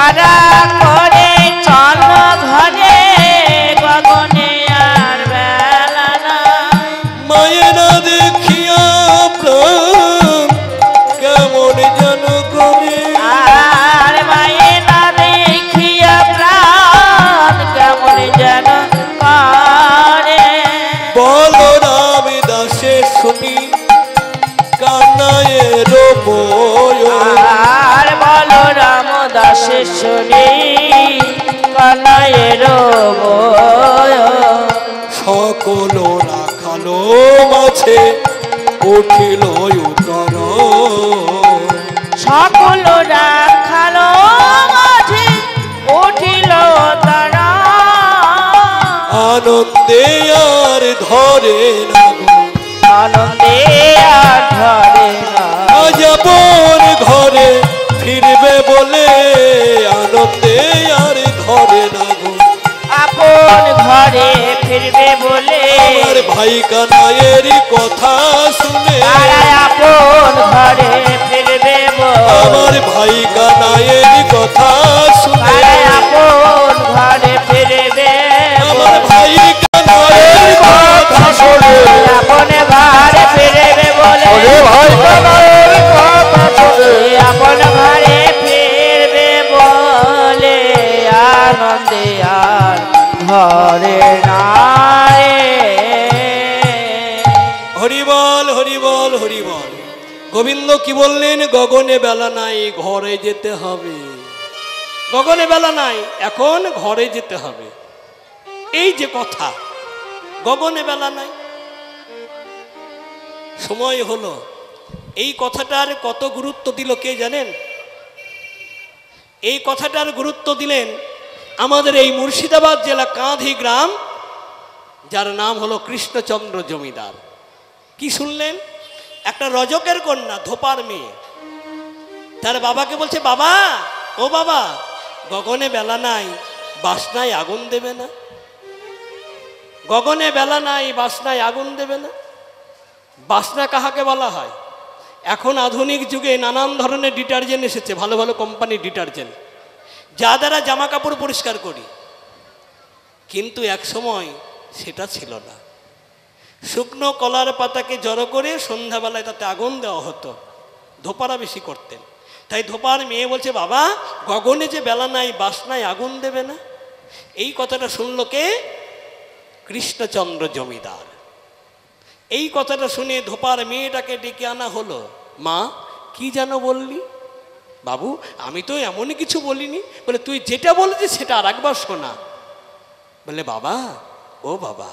তারা করে চল ঘরে গগনে আর বেলা নাই মায়েরা দেখিয়া প্রাণ কেমন যেন করে আর মায়ে না দেখিয়া প্রাণ কেমন যেন করে বলরাম দাসে শুনি কান্নায়ের বয় আর বলো রাম দাসে শুনি কানায়ের সকল রাখালো মাঝে উঠিল উত্তর সকল রাখালো মাঝে উঠিল তারা আনন্দে আর ধরে না গো। আনন্দে আর ধরে না যাবন ঘরে ফিরবে বলে আনন্দে আর ধরে না গো। আপন ঘরে ফিরবে বলে আমার ভাই কানাইয়ের কথা শুনে তারা আপন ঘরে ফিরবে আমার ভাই কানাইয়ের কথা শুনে তারা আপন ঘরে ফিরবে আমার ভাই কানাইয়ের কথা শুনে আপন ঘরে ফিরবে বলে ওরে ভাই কানাইয়ের কথা শুনে আপন ঘরে ফিরবে বলে আনন্দে আর ঘরে নারে হরিবল হরিবল হরিবল। গোবিন্দ কি বললেন? গগনে বেলা নাই, ঘরে যেতে হবে। গগনে বেলা নাই, এখন ঘরে যেতে হবে। এই যে কথা, গগনে বেলা নাই, সময় হলো। এই কথাটার কত গুরুত্ব দিল কে জানেন? এই কথাটার গুরুত্ব দিলেন আমাদের এই মুর্শিদাবাদ জেলা কাঁধি গ্রাম, যার নাম হলো কৃষ্ণচন্দ্র জমিদার। কি শুনলেন? একটা রজকের কন্যা, ধোপার মেয়ে, তার বাবাকে বলছে, বাবা ও বাবা, গগনে বেলা নাই, বাসনায় আগুন দেবে না? গগনে বেলা নাই, বাসনায় আগুন দেবে না? বাসনা কাহাকে বলা হয়? এখন আধুনিক যুগে নানান ধরনের ডিটারজেন্ট এসেছে, ভালো ভালো কোম্পানির ডিটারজেন্ট, যা দ্বারা জামা কাপড় পরিষ্কার করি। কিন্তু এক সময় সেটা ছিল না। শুকনো কলার পাতাকে জড়ো করে সন্ধ্যাবেলায় তাতে আগুন দেওয়া হতো, ধোপারা বেশি করতেন। তাই ধোপার মেয়ে বলছে, বাবা গগনে যে বেলা নাই, বাসনায় আগুন দেবে না? এই কথাটা শুনল কে? কৃষ্ণচন্দ্র জমিদার। এই কথাটা শুনে ধোপার মেয়েটাকে ডেকে আনা হলো। মা, কি যেন বললি? বাবু, আমি তো এমনই কিছু বলিনি। বলে, তুই যেটা বলেছিস সেটা আর একবার শোনা। বলে, বাবা ও বাবা,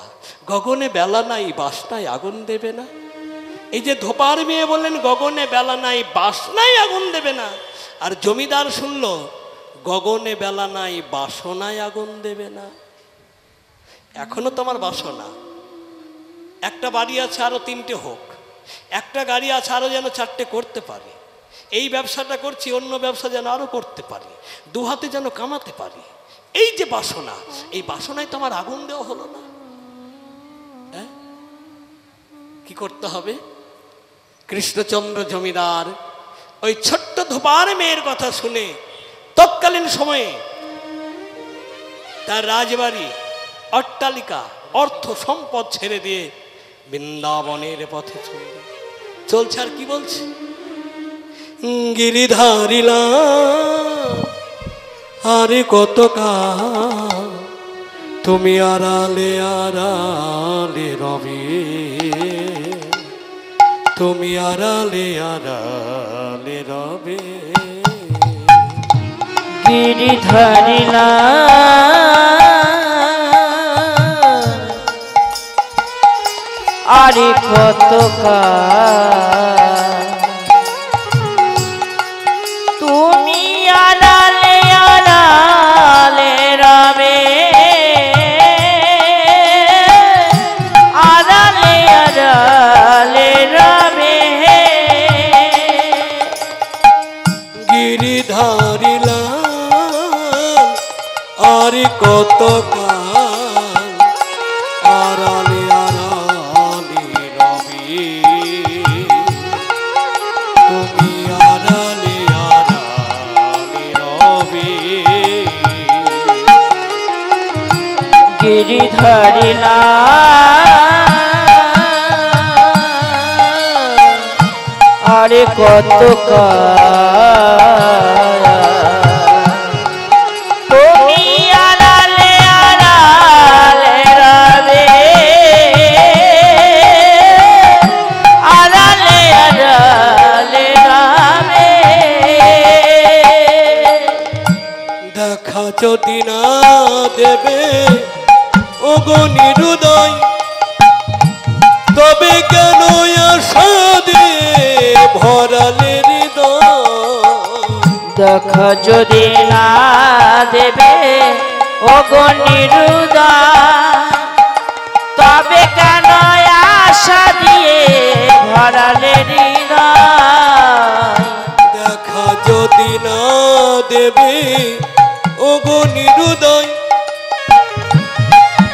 গগনে বেলা নাই, বাসনায় আগুন দেবে না? এই যে ধোপার মেয়ে বললেন গগনে বেলা নাই, বাসনায় আগুন দেবে না, আর জমিদার শুনল গগনে বেলা নাই, বাসনায় আগুন দেবে না। এখনো তোমার বাসনা, একটা বাড়ি আছে আরো 3টে হোক, একটা গাড়ি আছে আরো যেন 4টে করতে পারি, এই ব্যবসাটা করছি অন্য ব্যবসা যেন আরো করতে পারি, 2 হাতে যেন কামাতে পারি। এই যে বাসনা, এই বাসনায় তোমার আগুন দেওয়া হলো না? হ্যাঁ, কি করতে হবে? কৃষ্ণচন্দ্র জমিদার ওই ছোট্ট ধোপার মেয়ের কথা শুনে তৎকালীন সময়ে তার রাজবাড়ি, অট্টালিকা, অর্থ সম্পদ ছেড়ে দিয়ে বৃন্দাবনের পথে চলছে। আর কি বলছে? গিরিধারিলা আরে কত কাল তুমি আড়ালে আড়ালে রবে, তুমি আড়ালে আড়ালে রবে। গিরিধারিলা আরে কত তুমি আড়ালে আড়ালে রবে, আড়ালে আড়ালে রবে। গিরিধারিলা আর কত কাল আড়ালে আড়ালে রবে, তুমি আড়ালে আড়ালে রবে। ধরিলা আরে কত তুমি আড়ালে আড়ালে রবে আড়ালে আড়ালে রবে দেখা যদি না দেবে ওগো নিরুদয় তবে কেন আশা দিয়ে ভরালে হৃদয় দেখা যদি না দেবে ওগো নিরুদয় তবে কেন আশা দিয়ে ভরালে হৃদয় দেখা যদি না দেবে ওগো নিরুদয়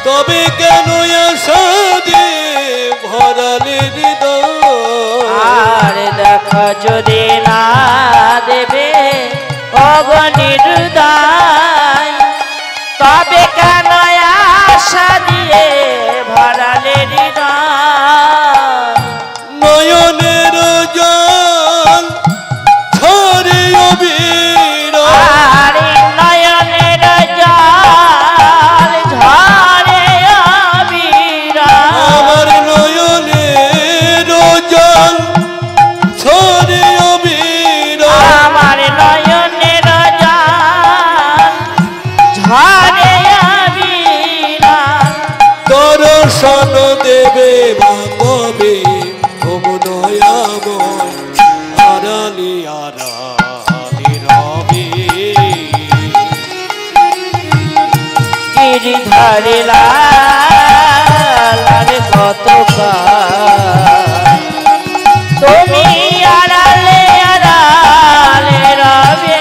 তবে কেন আশা দিয়ে ভরালে হৃদয় আর দেখা যদি না দেবে ওগো নিরুদয় তবে কেন আশা দিয়ে ভরালে হৃদয় নয়নের জল ঝরে অবিরাম আর নয়নের জল ঝরে অবিরাম আমার নয়নের জল ঝরে অবিরাম আমার নয়নের জল ঝরে অবিরাম দর্শন দেবে বা কবে ওগো দয়াময় আড়ালে আড়ালে রবে গিরিধারিলা কত তুমি আড়ালে আড়ালে রবে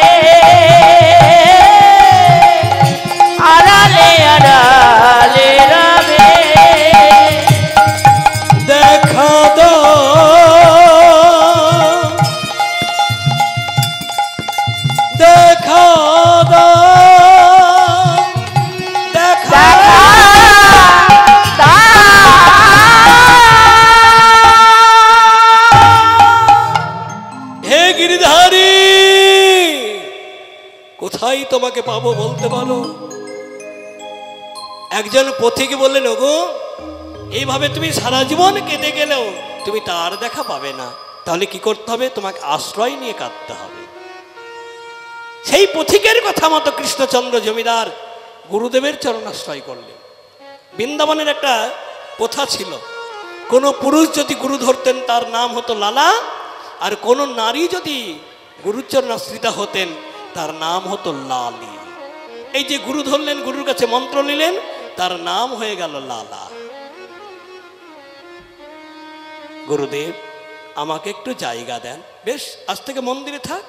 আড়ালে আড়ালে রবে দেখা দাও দেখা দাও দেখা হে গিরিধারী কোথায় তোমাকে পাবো বলতে পারো একজন পথিক বললেন ওগো এইভাবে তুমি সারা জীবন কেঁদে গেলেও তুমি তার দেখা পাবে না তাহলে কি করতে হবে তোমাকে আশ্রয় নিয়ে কাঁদতে হবে সেই পথিকের কথা মতো কৃষ্ণচন্দ্র জমিদার গুরুদেবের চরণাশ্রয় করলেন বৃন্দাবনের একটা প্রথা ছিল কোনো পুরুষ যদি গুরু ধরতেন তার নাম হতো লালা আর কোনো নারী যদি গুরুচরণাশ্রিতা হতেন তার নাম হতো লালী এই যে গুরু ধরলেন গুরুর কাছে মন্ত্র নিলেন তার নাম হয়ে গেল লালা গুরুদেব আমাকে একটু জায়গা দেন বেশ আজ থেকে মন্দিরে থাক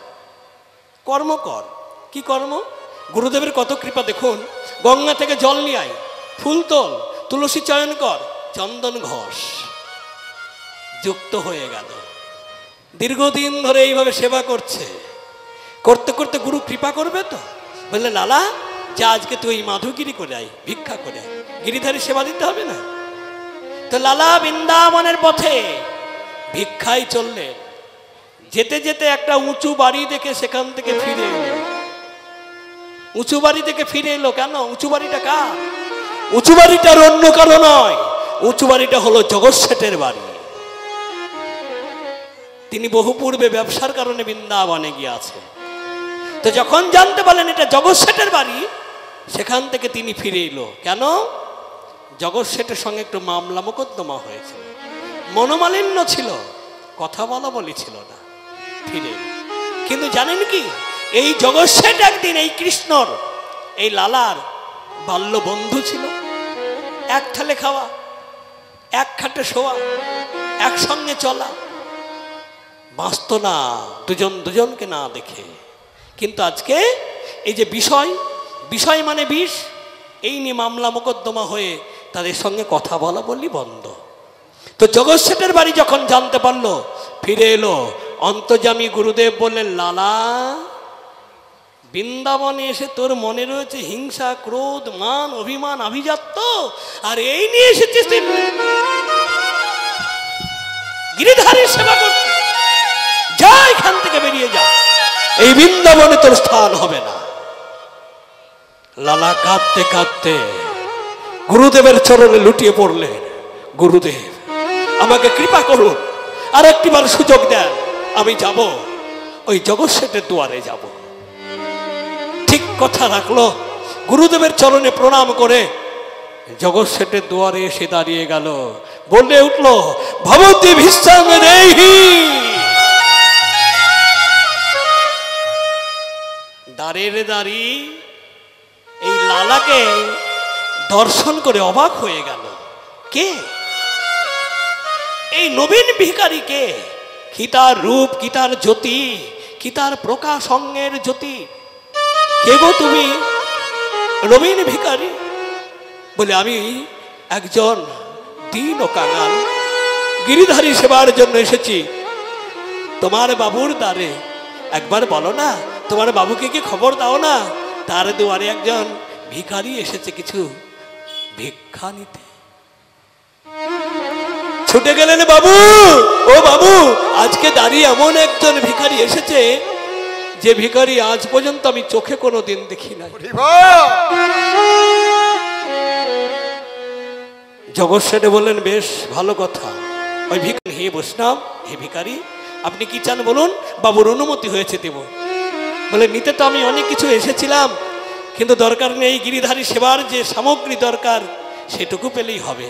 কর্ম কর কি কর্ম গুরুদেবের কত কৃপা দেখুন গঙ্গা থেকে জল নিয়ে আয় ফুল তোল তুলসী চয়ন কর চন্দন ঘষ যুক্ত হয়ে গেল দীর্ঘদিন ধরে এইভাবে সেবা করছে করতে করতে গুরু কৃপা করবে তো বললে লালা যা আজকে তুই মাধুগিরি করে আয় ভিক্ষা করে আয় গিরিধারী সেবা দিতে হবে না তো লালা বৃন্দাবনের পথে ভিক্ষায় চললেন যেতে যেতে একটা উঁচু বাড়ি দেখে সেখান থেকে ফিরে এলো উঁচু বাড়ি থেকে ফিরে এলো কেন উঁচু বাড়িটা কার উঁচু বাড়িটার অন্য কারো নয় উঁচু বাড়িটা হলো জগৎ শেঠের বাড়ি তিনি বহু পূর্বে ব্যবসার কারণে বৃন্দাবনে গিয়েছে তো যখন জানতে পারলেন এটা জগৎ শেঠের বাড়ি সেখান থেকে তিনি ফিরে এলো কেন জগৎ শেঠের সঙ্গে একটু মামলা মোকদ্দমা হয়েছিল মনোমালিন্য ছিল কথা বলা বলি ছিল না ফিরে এলো কিন্তু জানেন কি এই জগৎ শেঠ একদিন এই কৃষ্ণর এই লালার বাল্য বন্ধু ছিল এক থালে খাওয়া এক খাটে শোয়া একসঙ্গে চলা বাঁচত না দুজন দুজনকে না দেখে কিন্তু আজকে এই যে বিষয় বিষয় মানে বিষ এই নিয়ে মামলা মোকদ্দমা হয়ে তাদের সঙ্গে কথা বলা বলি বন্ধ তো জগৎ শেঠের বাড়ি যখন জানতে পারলো ফিরে এলো অন্তর্যামী গুরুদেব বললেন লালা বৃন্দাবনে এসে তোর মনে রয়েছে হিংসা, ক্রোধ, মান, অভিমান, আভিজাত্য, আর এই নিয়ে এসেছিস তুই গিরিধারীর সেবা করতে। যা, এখান থেকে বেরিয়ে যা, এই বৃন্দাবনে তোর স্থান হবে না। লালা কাঁদতে কাঁদতে গুরুদেবের চরণে লুটিয়ে পড়লেন। গুরুদেব, আমাকে কৃপা করুন, আর একটিবার সুযোগ দেন, আমি যাব, ওই জগৎ শেঠের দুয়ারে যাব। ঠিক কথা রাখলো। গুরুদেবের চরণে প্রণাম করে জগৎ শেঠের দুয়ারে এসে দাঁড়িয়ে গেল। বলে উঠল, ভবতি ভিক্ষাং দেহি। দ্বারের দাঁড়ি এই লালাকে দর্শন করে অবাক হয়ে গেল। কে এই নবীন ভিখারি? কে? কি তার রূপ, কি তার জ্যোতি, কি তার প্রকাশ অঙ্গের জ্যোতি? কে গো তুমি, নবীন ভিখারি? বলে, আমি একজন দীন ও কাঙাল, গিরিধারী সেবার জন্য এসেছি তোমার বাবুর দ্বারে। একবার বলো না, তোমার বাবুকে কি খবর দাও না, তার দুয়ারে একজন ভিখারি এসেছে কিছু ভিক্ষা নিতে। ছুটে গেলেন বাবু, ও বাবু, আজকে দাঁড়িয়ে এমন একজন ভিখারি এসেছে যে ভিখারি আজ পর্যন্ত আমি চোখে কোনো দিন দেখি নাই। জগৎ শেঠে বললেন, বেশ ভালো কথা। ওই ভিখারি, হে বৈষ্ণব, হে ভিখারি, আপনি কি চান বলুন, বাবুর অনুমতি হয়েছে দেব। বলে, নিতে তো আমি অনেক কিছু এসেছিলাম, কিন্তু দরকার নেই, গিরিধারী সেবার যে সামগ্রী দরকার সেটুকু পেলেই হবে।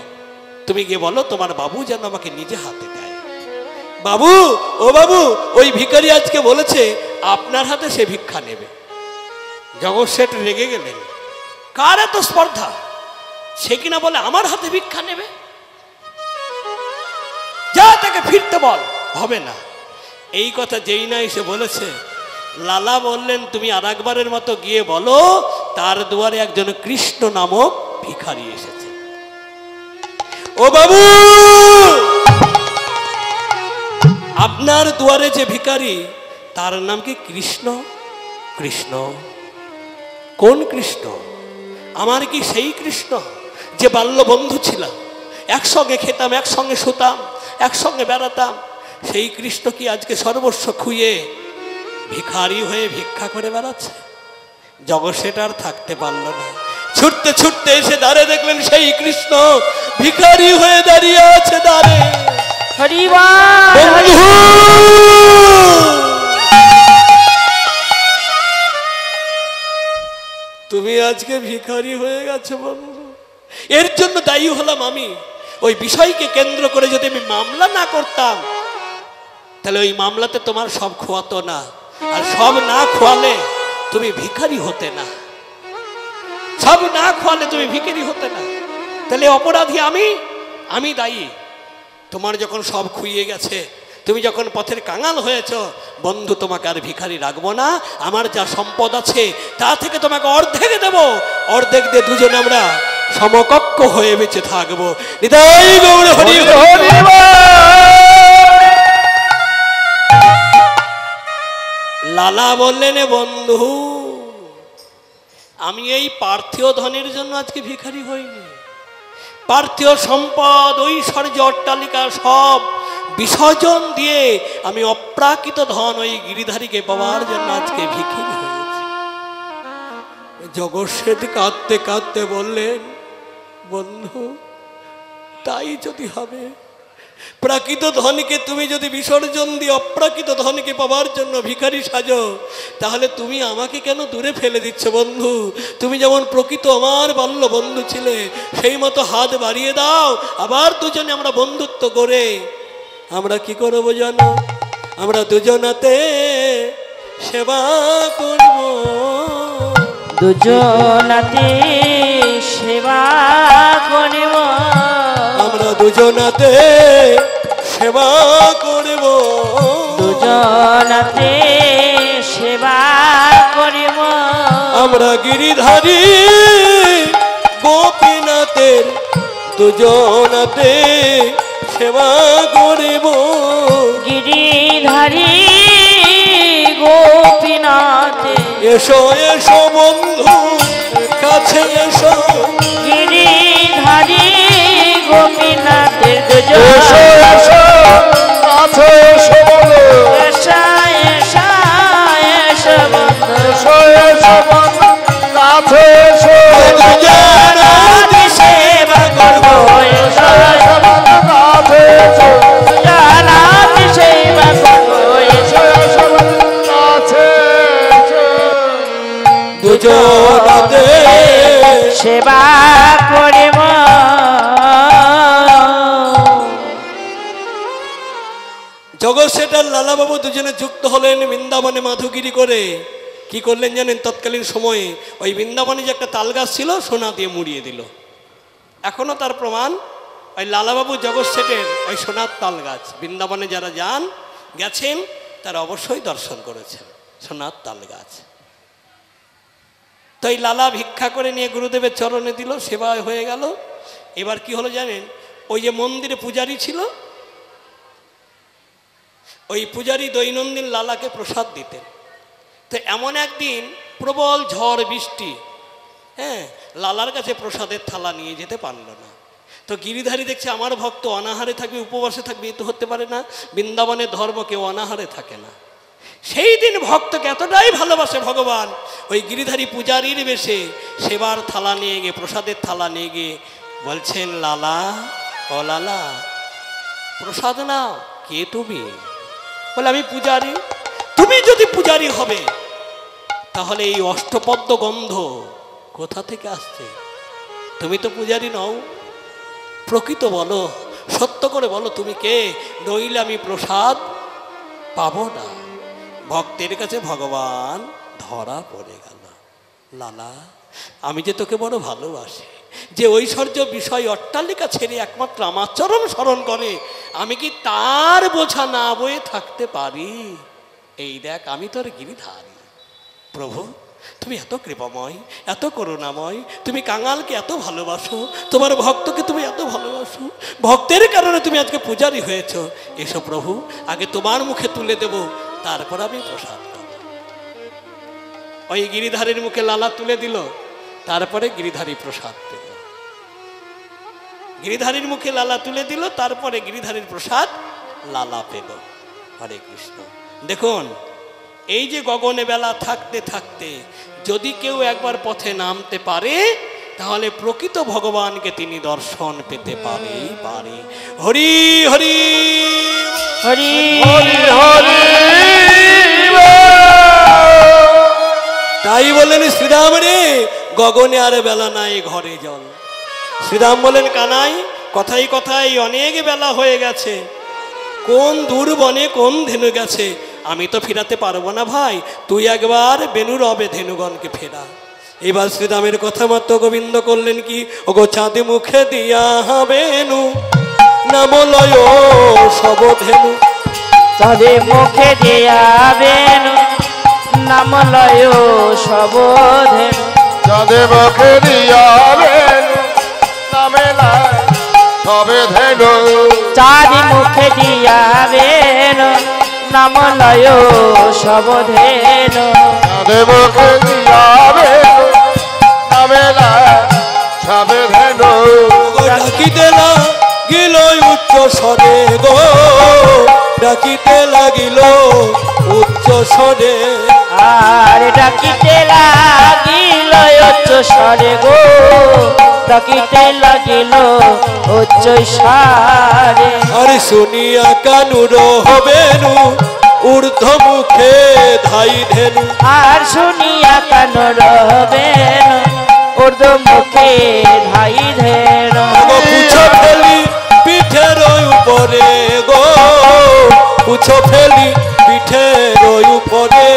তুমি গিয়ে বলো তোমার বাবু যেন আমাকে নিজে হাতে দেয়। বাবু, ও বাবু, ওই ভিখারি আজকে বলেছে আপনার হাতে সে ভিক্ষা নেবে। জগৎ শেঠ রেগে গেলেন। কার এত স্পর্ধা, সে কিনা বলে আমার হাতে ভিক্ষা নেবে? যা, তাকে ফিরতে বল। হবে না। এই কথা যেই না এসে বলেছে, লালা বললেন, তুমি আর একবারের মতো গিয়ে বলো তার দুয়ারে একজন কৃষ্ণ নামক ভিখারি এসেছে। ও বাবু, আপনার দুয়ারে যে ভিখারি তার নাম কি কৃষ্ণ? কৃষ্ণ? কোন কৃষ্ণ? আমার কি সেই কৃষ্ণ যে বাল্য বন্ধু ছিলাম, একসঙ্গে খেতাম, একসঙ্গে শুতাম, একসঙ্গে বেড়াতাম? সেই কৃষ্ণ কি আজকে সর্বস্ব খুইয়ে ভিখারি হয়ে ভিক্ষা করে বেড়াচ্ছে? জগৎ সেটা আর থাকতে পারল না। ছুটতে ছুটতে এসে দাঁড়ে দেখলেন সেই কৃষ্ণ ভিখারি হয়ে দাঁড়িয়ে আছে দাঁড়ে। তুমি আজকে ভিখারি হয়ে গেছো বন্ধু, এর জন্য দায়ী হলাম আমি। ওই বিষয়কে কেন্দ্র করে যদি আমি মামলা না করতাম, তাহলে ওই মামলাতে তোমার সব খোয়াতো না, আর সব না খোয়ালে তুমি ভিখারি হতে না। সব না খোয়ালে তুমি ভিখারি হতে না। তাহলে অপরাধী আমি দায়ী। তোমার যখন সব খুইয়ে গেছে, তুমি যখন পথের কাঙাল হয়েছ, বন্ধু তোমাকে আর ভিখারি রাখবো না। আমার যা সম্পদ আছে তা থেকে তোমাকে অর্ধেক দেব, অর্ধেক দিয়ে দুজনে আমরা সমকক্ষ হয়ে বেঁচে থাকবো। নিতাই গৌর হরি হরি। লালা বললেন, বন্ধু, আমি এই পার্থিব ধনের জন্য আজকে ভিখারি হইনি। পার্থিব সম্পদ, ঐশ্বর্য, অট্টালিকা সব বিসর্জন দিয়ে আমি অপ্রাকৃত ধন ওই গিরিধারীকে পাওয়ার জন্য আজকে ভিখারি হয়েছি। জগৎ শেঠ কাঁদতে কাঁদতে বললেন, বন্ধু, তাই যদি হবে, প্রাকৃত ধনকে তুমি যদি বিসর্জন দিয়ে অপ্রাকৃত ধনকে পাওয়ার জন্য ভিখারি সাজো, তাহলে তুমি আমাকে কেন দূরে ফেলে দিচ্ছ বন্ধু? তুমি যেমন প্রকৃত আমার বাল্য বন্ধু ছিলে, সেই মতো হাত বাড়িয়ে দাও, আবার দুজনে আমরা বন্ধুত্ব করে আমরা কি করবো জানো? আমরা দুজনাতে সেবা করব, দুজনাতে সেবা করব, আমরা দুজনাতে সেবা করব, দুজনাতে সেবা করব, আমরা গিরিধারী গোপীনাথের দুজনাতে সেবা করব, গিরিধারী গোপীনাথে এসো এসো বন্ধু কাছে এসো, গিরিধারী গোপীনাথের দুজন এসো এসো কাছে এসো বলো, এসো এসো এসো বন্ধু এসো এসো বন্ধু কাছে এসো, দুজন আজ সেবা করব, এসো এসো বন্ধু কাছে এসো, জানাত সেবা করবো এসো এসো বন্ধু কাছে এসো, দুজনাতে সেবা করিব জগৎ সেটার লালাবাবু দুজনে যুক্ত হলেন বৃন্দাবনে মাধুগিরি করে। কি করলেন জানেন? তৎকালীন সময়ে ওই বৃন্দাবনে যে একটা তাল গাছ ছিল সোনা দিয়ে মুড়িয়ে দিল। এখনো তার প্রমাণ ওই লালাবাবু জগৎ সেটের ওই সোনার তাল গাছ। বৃন্দাবনে যারা যান গেছেন তারা অবশ্যই দর্শন করেছেন সোনার তাল গাছ। তো এই লালা ভিক্ষা করে নিয়ে গুরুদেবের চরণে দিল, সেবা হয়ে গেল। এবার কি হলো জানেন? ওই যে মন্দিরে পূজারী ছিল, ওই পূজারী দৈনন্দিন লালাকে প্রসাদ দিতেন। তো এমন একদিন প্রবল ঝড় বৃষ্টি, হ্যাঁ, লালার কাছে প্রসাদের থালা নিয়ে যেতে পারল না। তো গিরিধারী দেখছে আমার ভক্ত অনাহারে থাকবে, উপবাসে থাকবে, এ তো হতে পারে না। বৃন্দাবনের ধর্ম কেউ অনাহারে থাকে না। সেই দিন ভক্তকে এতটাই ভালোবাসে ভগবান, ওই গিরিধারী পূজারীর বেশে সেবার থালা নিয়ে গিয়ে, প্রসাদের থালা নিয়ে গিয়ে বলছেন, লালা ও লালা প্রসাদ নাও। কে তুমি? বলে আমি পূজারী। তুমি যদি পূজারী হবে তাহলে এই অষ্টপদ্ম গন্ধ কোথা থেকে আসছে? তুমি তো পূজারী নও, প্রকৃত বলো, সত্য করে বলো তুমি কে, নইলে আমি প্রসাদ পাবো না। ভক্তের কাছে ভগবান ধরা পড়ে গেল। লালা আমি যে তোকে বড় ভালোবাসি, যে ঐশ্বর্য বিষয় অট্টালিকা ছেড়ে একমাত্র আমার চরণ স্মরণ করে, আমি কি তার বোঝা না বয়ে থাকতে পারি? এই দেখ আমি তোর গিরিধারী। প্রভু তুমি এত কৃপাময়, এত করুণাময়, তুমি কাঙালকে এত ভালোবাসো, তোমার ভক্তকে তুমি এত ভালোবাসো, ভক্তের কারণে তুমি আজকে পূজারী হয়েছ। এসো প্রভু, আগে তোমার মুখে তুলে দেব, তারপর আমি প্রসাদ পাবো। ওই গিরিধারীর মুখে লালা তুলে দিল, তারপরে গিরিধারী প্রসাদ পেল। গিরিধারীর মুখে লালা তুলে দিল, তারপরে গিরিধারীর প্রসাদ লালা পেল। হরে কৃষ্ণ। দেখুন, এই যে গগনে বেলা থাকতে থাকতে যদি কেউ একবার পথে নামতে পারে তাহলে প্রকৃত ভগবানকে তিনি দর্শন পেতে পারে। হরি হরি হরি হরি হরি তাই বললেন শ্রীরাম রে, গগনে আর বেলা নাই, ঘরে জল। শ্রীরাম বলেন, কানাই কথাই কথাই অনেক বেলা হয়ে গেছে, কোন দূর বনে কোন ধেনু গেছে, আমি তো ফেরাতে পারবো না ভাই, তুই একবার বেনু রবে ধেনুগণকে ফেরা। এবার শ্রীরামের কথা মতো গোবিন্দ করলেন কি, ওগো চাঁদে মুখে দিয়া বেনু নাম লয় সব ধেনু, তবে মুখে দিয়াবেন নাম লয় সব ধেনু, যাদের মুখে দিয়াবেন নামে লাই সবে ধেনু, চারি মুখে দিয়াবেন নাম লয় সব ধেনু, যাদের মুখে দিয়াবেন নামে লাই সবে ধেনু, ডাকিতে লাগিল উচ্চ স্বরে গো, ডাকিতে লাগিল উচ্চ স্বরে, আর ডাকিতে লাগিল উচ্চ স্বরে গো, ডাকিতে লাগিল উচ্চ স্বরে, আরে শুনিয়া কানুর হবেনু ঊর্ধ্ব মুখে ধাই ধেনু, আর শুনিয়া কান রবেন উর্দু মুখে ধাই ধেন, পুছো ফেলি পিঠের উপরে গো, পুছো ফেলি পিঠের উপরে,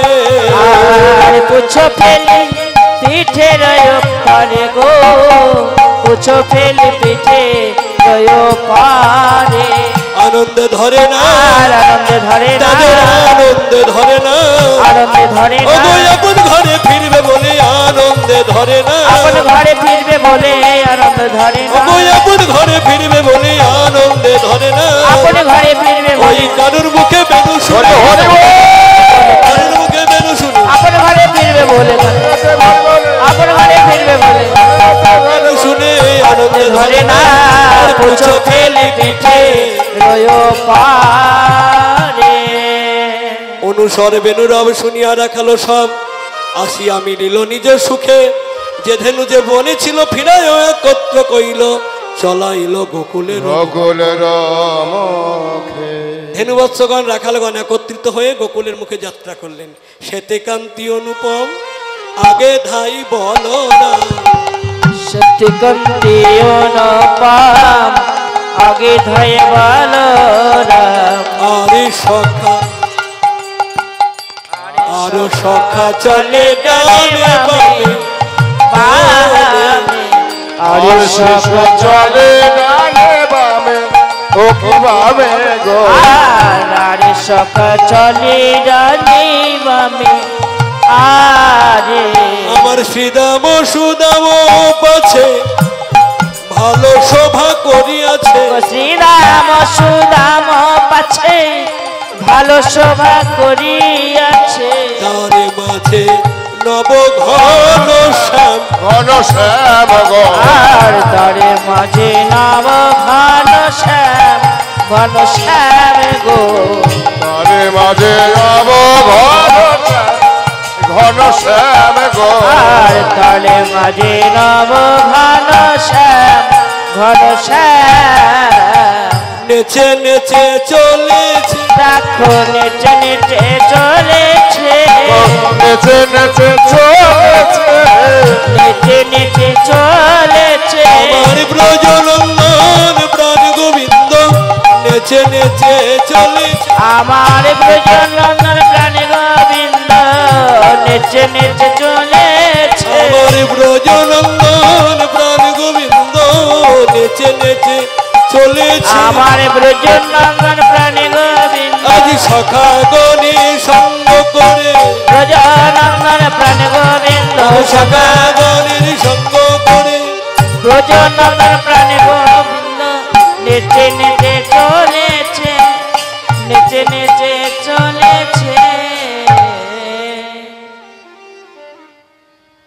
আর পুছো ফেলি পিঠের উপরে গো, পুছো ফেলি পিঠে পারে, আনন্দে ধরে না, আর আনন্দে ধরে না, তাদের আনন্দে ধরে না, আনন্দে ধরে না, ওগো আপন ঘরে ফিরবে বলে আনন্দে ধরে না, আপন ঘরে ফিরবে বলে আনন্দ ধরে না, ওগো আপন ঘরে ফিরবে বলে আনন্দে ধরে না, আপন ঘরে ফিরবে ওই বলে কারুর মুখে বেনু শুনে, হরি হরি কারুর মুখে বেনু শুনে, আপন ঘরে ফিরবে বলে পুছো ফেলে পিঠে রয় পারে। অনুসর বেনুরব শুনিয়া রাখালো সব, আসি আমি নিল নিজের সুখে, যে ধেনু যে বনে ছিল ফিরায় একত্র কইল, চলাইল গোকুলের গোকুলের মুখে। ধেনুবৎসগণ রাখালগণ একত্রিত হয়ে গোকুলের মুখে যাত্রা করলেন। শ্বেতে কান্তি অনুপম আগে ধাই বলো না, সত্যকান্তি অনুপম আগে ধাই বলো রাম। আরে সখা আরো সখা চলে ডানে বামে, আর শেষ চলে ডানে বামে, ও কি বামে গো। আরে সখা চলে ডানে বামে, আরে আমার শ্রীদাম সুদাম পাছে ভালো শোভা করিয়াছে, শ্রীরাম সুদাম পাছে ভালো শোভা করিয়াছে। তারে মাঝে নব ঘন শ্যাম, ঘন শ্যাম গো। আর তারে মাঝে নাম ঘন শ্যাম, ঘন শ্যাম গো। তারে মাঝে নব ঘন শ্যাম, ঘন শ্যাম গো। আর তারে মাঝে নাম ঘন শ্যাম, ঘন শ্যাম। নেচে নেচে চলেছে, দেখো নেচে নেচে চলেছে, নেচে নেচে চলেছে, নেচে নেচে চলেছে। আমার ব্রজনন্দন প্রাণ গোবিন্দ নেচে নেচে চলেছে, আমার ব্রজনন্দন প্রাণ গোবিন্দ নেচে নেচে চলেছে। আমার ব্রজনন্দন প্রাণ গোবিন্দ নেচে নেচে চলেছে। আমার ব্রজনন্দন প্রাণ গোবিন্দ আজ সখা গণে সঙ্গ করে, ব্রজনন্দন প্রাণ গোবিন্দ সখা গণের সঙ্গ করে, ব্রজনন্দন প্রাণ গোবিন্দ নেচে নেচে চলেছে, নেচে নেচে চলেছে।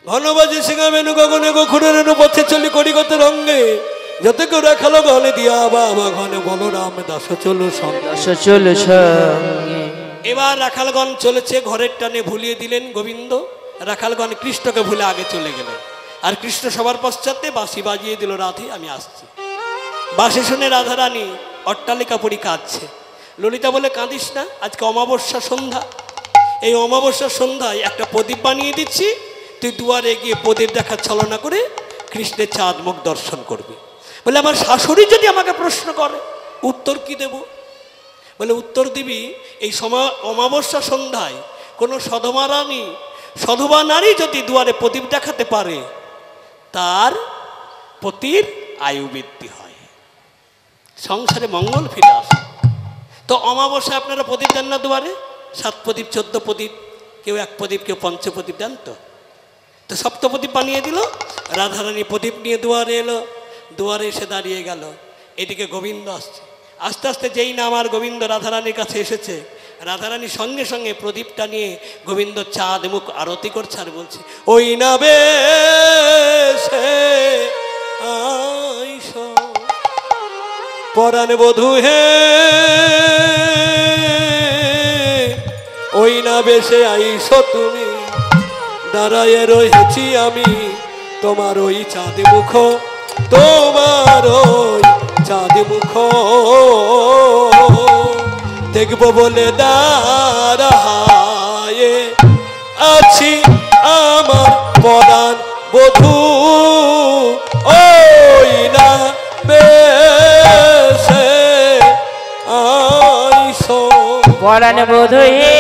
ঘনবাজে সিংহা মেনু গগনে গোখুরের পথে চলি করিগত রঙ্গে, যত কেউ রাখালো গলে দিয়া বাবা ঘনে বলরাম দাস চলো সঙ্গে। চল সঙ্গে এবার রাখালগণ চলেছে, ঘরের টানে ভুলিয়ে দিলেন গোবিন্দ। রাখালগণ কৃষ্ণকে ভুলে আগে চলে গেলেন, আর কৃষ্ণ সবার পশ্চাতে বাঁশি বাজিয়ে দিল, রাধে আমি আসছি। বাঁশি শুনে রাধারানী অট্টালিকা পরি কাঁদছে। ললিতা বলে, কাঁদিস না, আজকে অমাবস্যা সন্ধ্যা, এই অমাবস্যার সন্ধ্যায় একটা প্রদীপ বানিয়ে দিচ্ছি, তুই দুয়ারে গিয়ে প্রদীপ দেখার ছলনা করে কৃষ্ণের চাঁদ মুখ দর্শন করবি। বলে, আমার শাশুড়ি যদি আমাকে প্রশ্ন করে উত্তর কি দেব? বলে, উত্তর দিবি এই সময় অমাবস্যা সন্ধ্যায় কোনো সধবা নারী যদি দুয়ারে প্রদীপ দেখাতে পারে, তার পতির আয়ু বৃদ্ধি হয়, সংসারে মঙ্গল ফিরে আসে। তো অমাবস্যায় আপনারা প্রদীপ দেন না দুয়ারে? 7 প্রদীপ 14 প্রদীপ, কেউ 1 প্রদীপ, কেউ 5 প্রদীপ দেন। তো সপ্তপ্রদীপ বানিয়ে দিল। রাধারানী প্রদীপ নিয়ে দুয়ারে এলো, দুয়ারে এসে দাঁড়িয়ে গেল। এদিকে গোবিন্দ আসছে, আস্তে আস্তে যেই না আমার গোবিন্দ রাধারানীর কাছে এসেছে, রাধারানী সঙ্গে সঙ্গে প্রদীপটা নিয়ে গোবিন্দ চাঁদ মুখ আরতি করছে আর বলছে, ওই না বেশে আইসো পরাণ বধূ হে, ওই না বেশে আইসো তুমি, দাঁড়ায় রয়েছি আমি তোমার ওই চাঁদ মুখ, তোমার ওই চাঁদ মুখ দেখব বলে দাঁড়ায়ে আছি আমার পরাণ বধূ, ওই না বেশে আইসো পরাণ বধূ হে,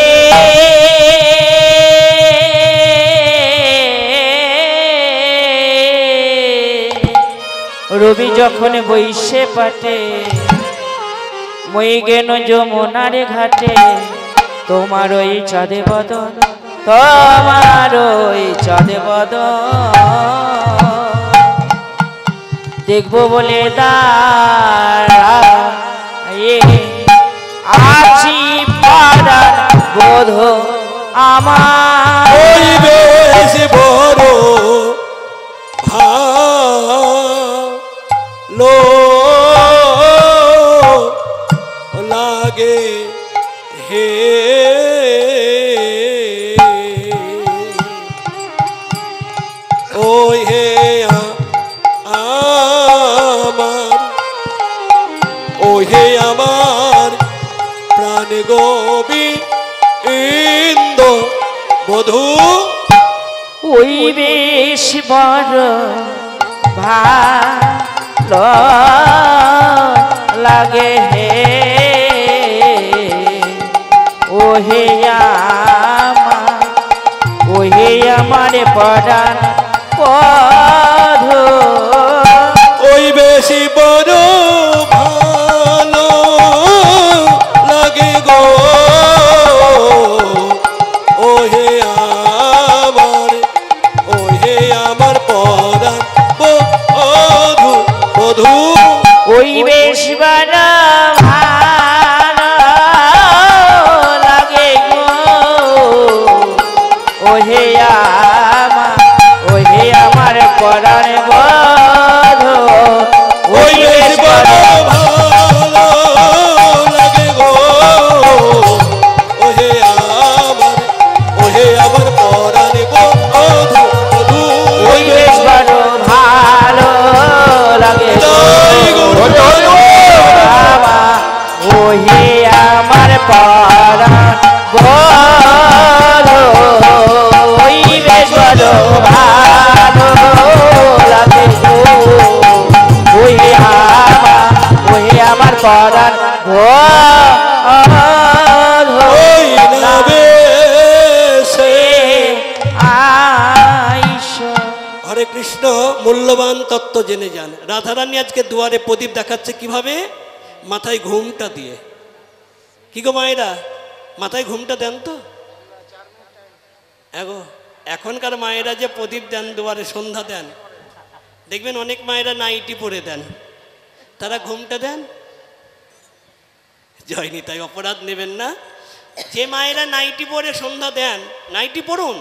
রবি যখন বৈশে পাটে, মই গেন যমুনার ঘাটে, তোমার ওই চাঁদে বদন, তোমার ওই চাঁদে বদন দেখবো বলে দাঁড়ায়ে আছি পরাণ বধূ আমার। ওই বেশ বড় ভালো ওই হে আমার, ওই হে আমার প্রাণ গোবিন্দ বধূ, ওই বেশ বড় ভালো লাগে হে, ও হে আমার, ও হে আমার পরাণ বধূ, ওই বেশি বড় ভালো লাগে গো, ও হে আমার, ও হে আমার পরাণ বধূ বধূ, ওই বেশ বড় ভালো লাগে গো, ও হে আমার, ও হে আমার পরাণ বধূ, ওই বেশ বড় ভালো লাগে গো, ও হে আমার, ও হে আমার পরাণ বধূ বধূ, ওই বেশ বড় ভালো লাগে গো, বাবা, ও হে আমার পরাণ বধূ, ওই বেশ বড় ভালো লাগে গো, ওই আমার, ওই আমার পরাণ বধূ, ওই নাবে সে আইসো। হরে কৃষ্ণ। মূল্যবান তত্ত্ব জেনে যান। রাধারানী আজকে দুয়ারে প্রদীপ দেখাচ্ছে কিভাবে, মাথায় ঘুমটা দিয়ে। কি গো মায়েরা, মাথায় ঘুমটা দেন তো? এগো এখনকার মায়েরা যে প্রদীপ দেন দুয়ারে, সন্ধ্যা দেন, দেখবেন অনেক মায়েরা নাইটি পরে দেন, তারা ঘুমটা দেন। জয়নি, তাই অপরাধ নেবেন না। যে মায়েরা নাইটি পরে সন্ধ্যা দেন, নাইটি পরুন,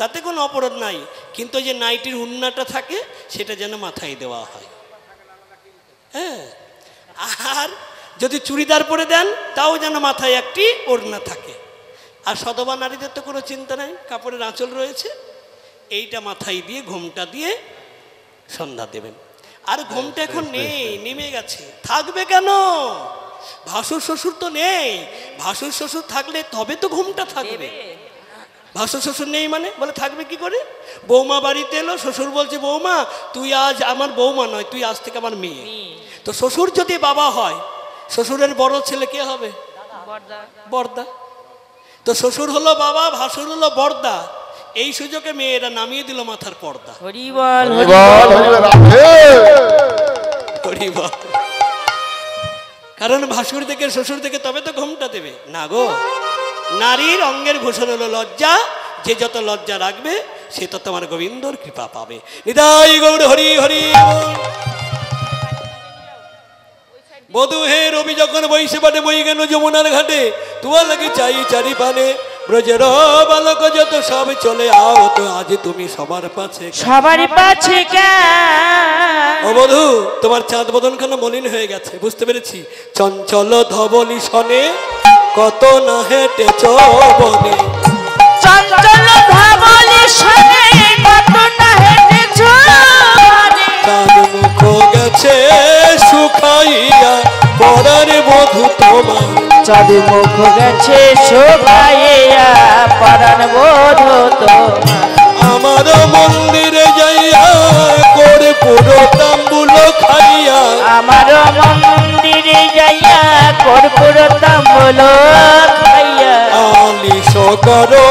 তাতে কোনো অপরাধ নাই, কিন্তু যে নাইটির উন্নাটা থাকে সেটা যেন মাথায় দেওয়া হয়। হ্যাঁ, আর যদি চুড়িদার পরে দেন তাও যেন মাথায় একটি ওড়না থাকে। আর সধবা নারীদের তো কোনো চিন্তা নাই, কাপড়ের আঁচল রয়েছে, এইটা মাথায় দিয়ে ঘুমটা দিয়ে সন্ধ্যা দেবেন। আর ঘুমটা এখন নেই, নেমে গেছে। থাকবে কেন? ভাসুর শ্বশুর তো নেই। ভাসুর শ্বশুর থাকলে তবে তো ঘুমটা থাকবে। ভাসুর শ্বশুর নেই মানে বলে থাকবে কি করে? বৌমা বাড়িতে এলো, শ্বশুর বলছে বৌমা তুই আজ আমার বৌমা নয়, তুই আজ থেকে আমার মেয়ে। তো শ্বশুর যদি বাবা হয়, শ্বশুরের বড় ছেলে কে হবে? বড়দা। তো শ্বশুর হলো বাবা, ভাসুর হলো বড়দা। এই সুযোগে মেয়েরা নামিয়ে দিল মাথার পর্দা। হরি বল, হরি বল, হরি বল, রাধে। হরি বল। কারণ ভাসুর থেকে শ্বশুর থেকে তবে তো ঘুমটা দেবে না গো। নারীর অঙ্গের ভূষণ হলো লজ্জা, যে যত লজ্জা রাখবে সে তত আমার গোবিন্দর কৃপা পাবে। নিতাই গৌর হরি হরি বল। বধূ হে রবি যখন বইসে পাটে বই গেল যমুনার ঘাটে, তুয়া লাগে চাই চারি পানে, ব্রজের বালক যত সব চলে আও, তো আজ তুমি সবার পাছে। সবার পাছে ও বধূ, তোমার চাঁদ বদন কেন মলিন হয়ে গেছে? বুঝতে পেরেছি। চঞ্চল ধবলি সনে কত না হেঁটেছ বনে, চঞ্চল ধবলি সনে কত না হেঁটেছ বনে, চাঁদ মুখ গেছে শুকাইয়া পরার বধূ তোমার, চাঁদ মুখ গেছে শোভাইয়া পরাণ বধূ তোমার, আমার মন্দিরে যাইয়া করে পুরো তাম্বুল খাইয়া, আমার মন্দিরে যাইয়া কর্পূর তাম্বুল খাইয়া, আলিশ করো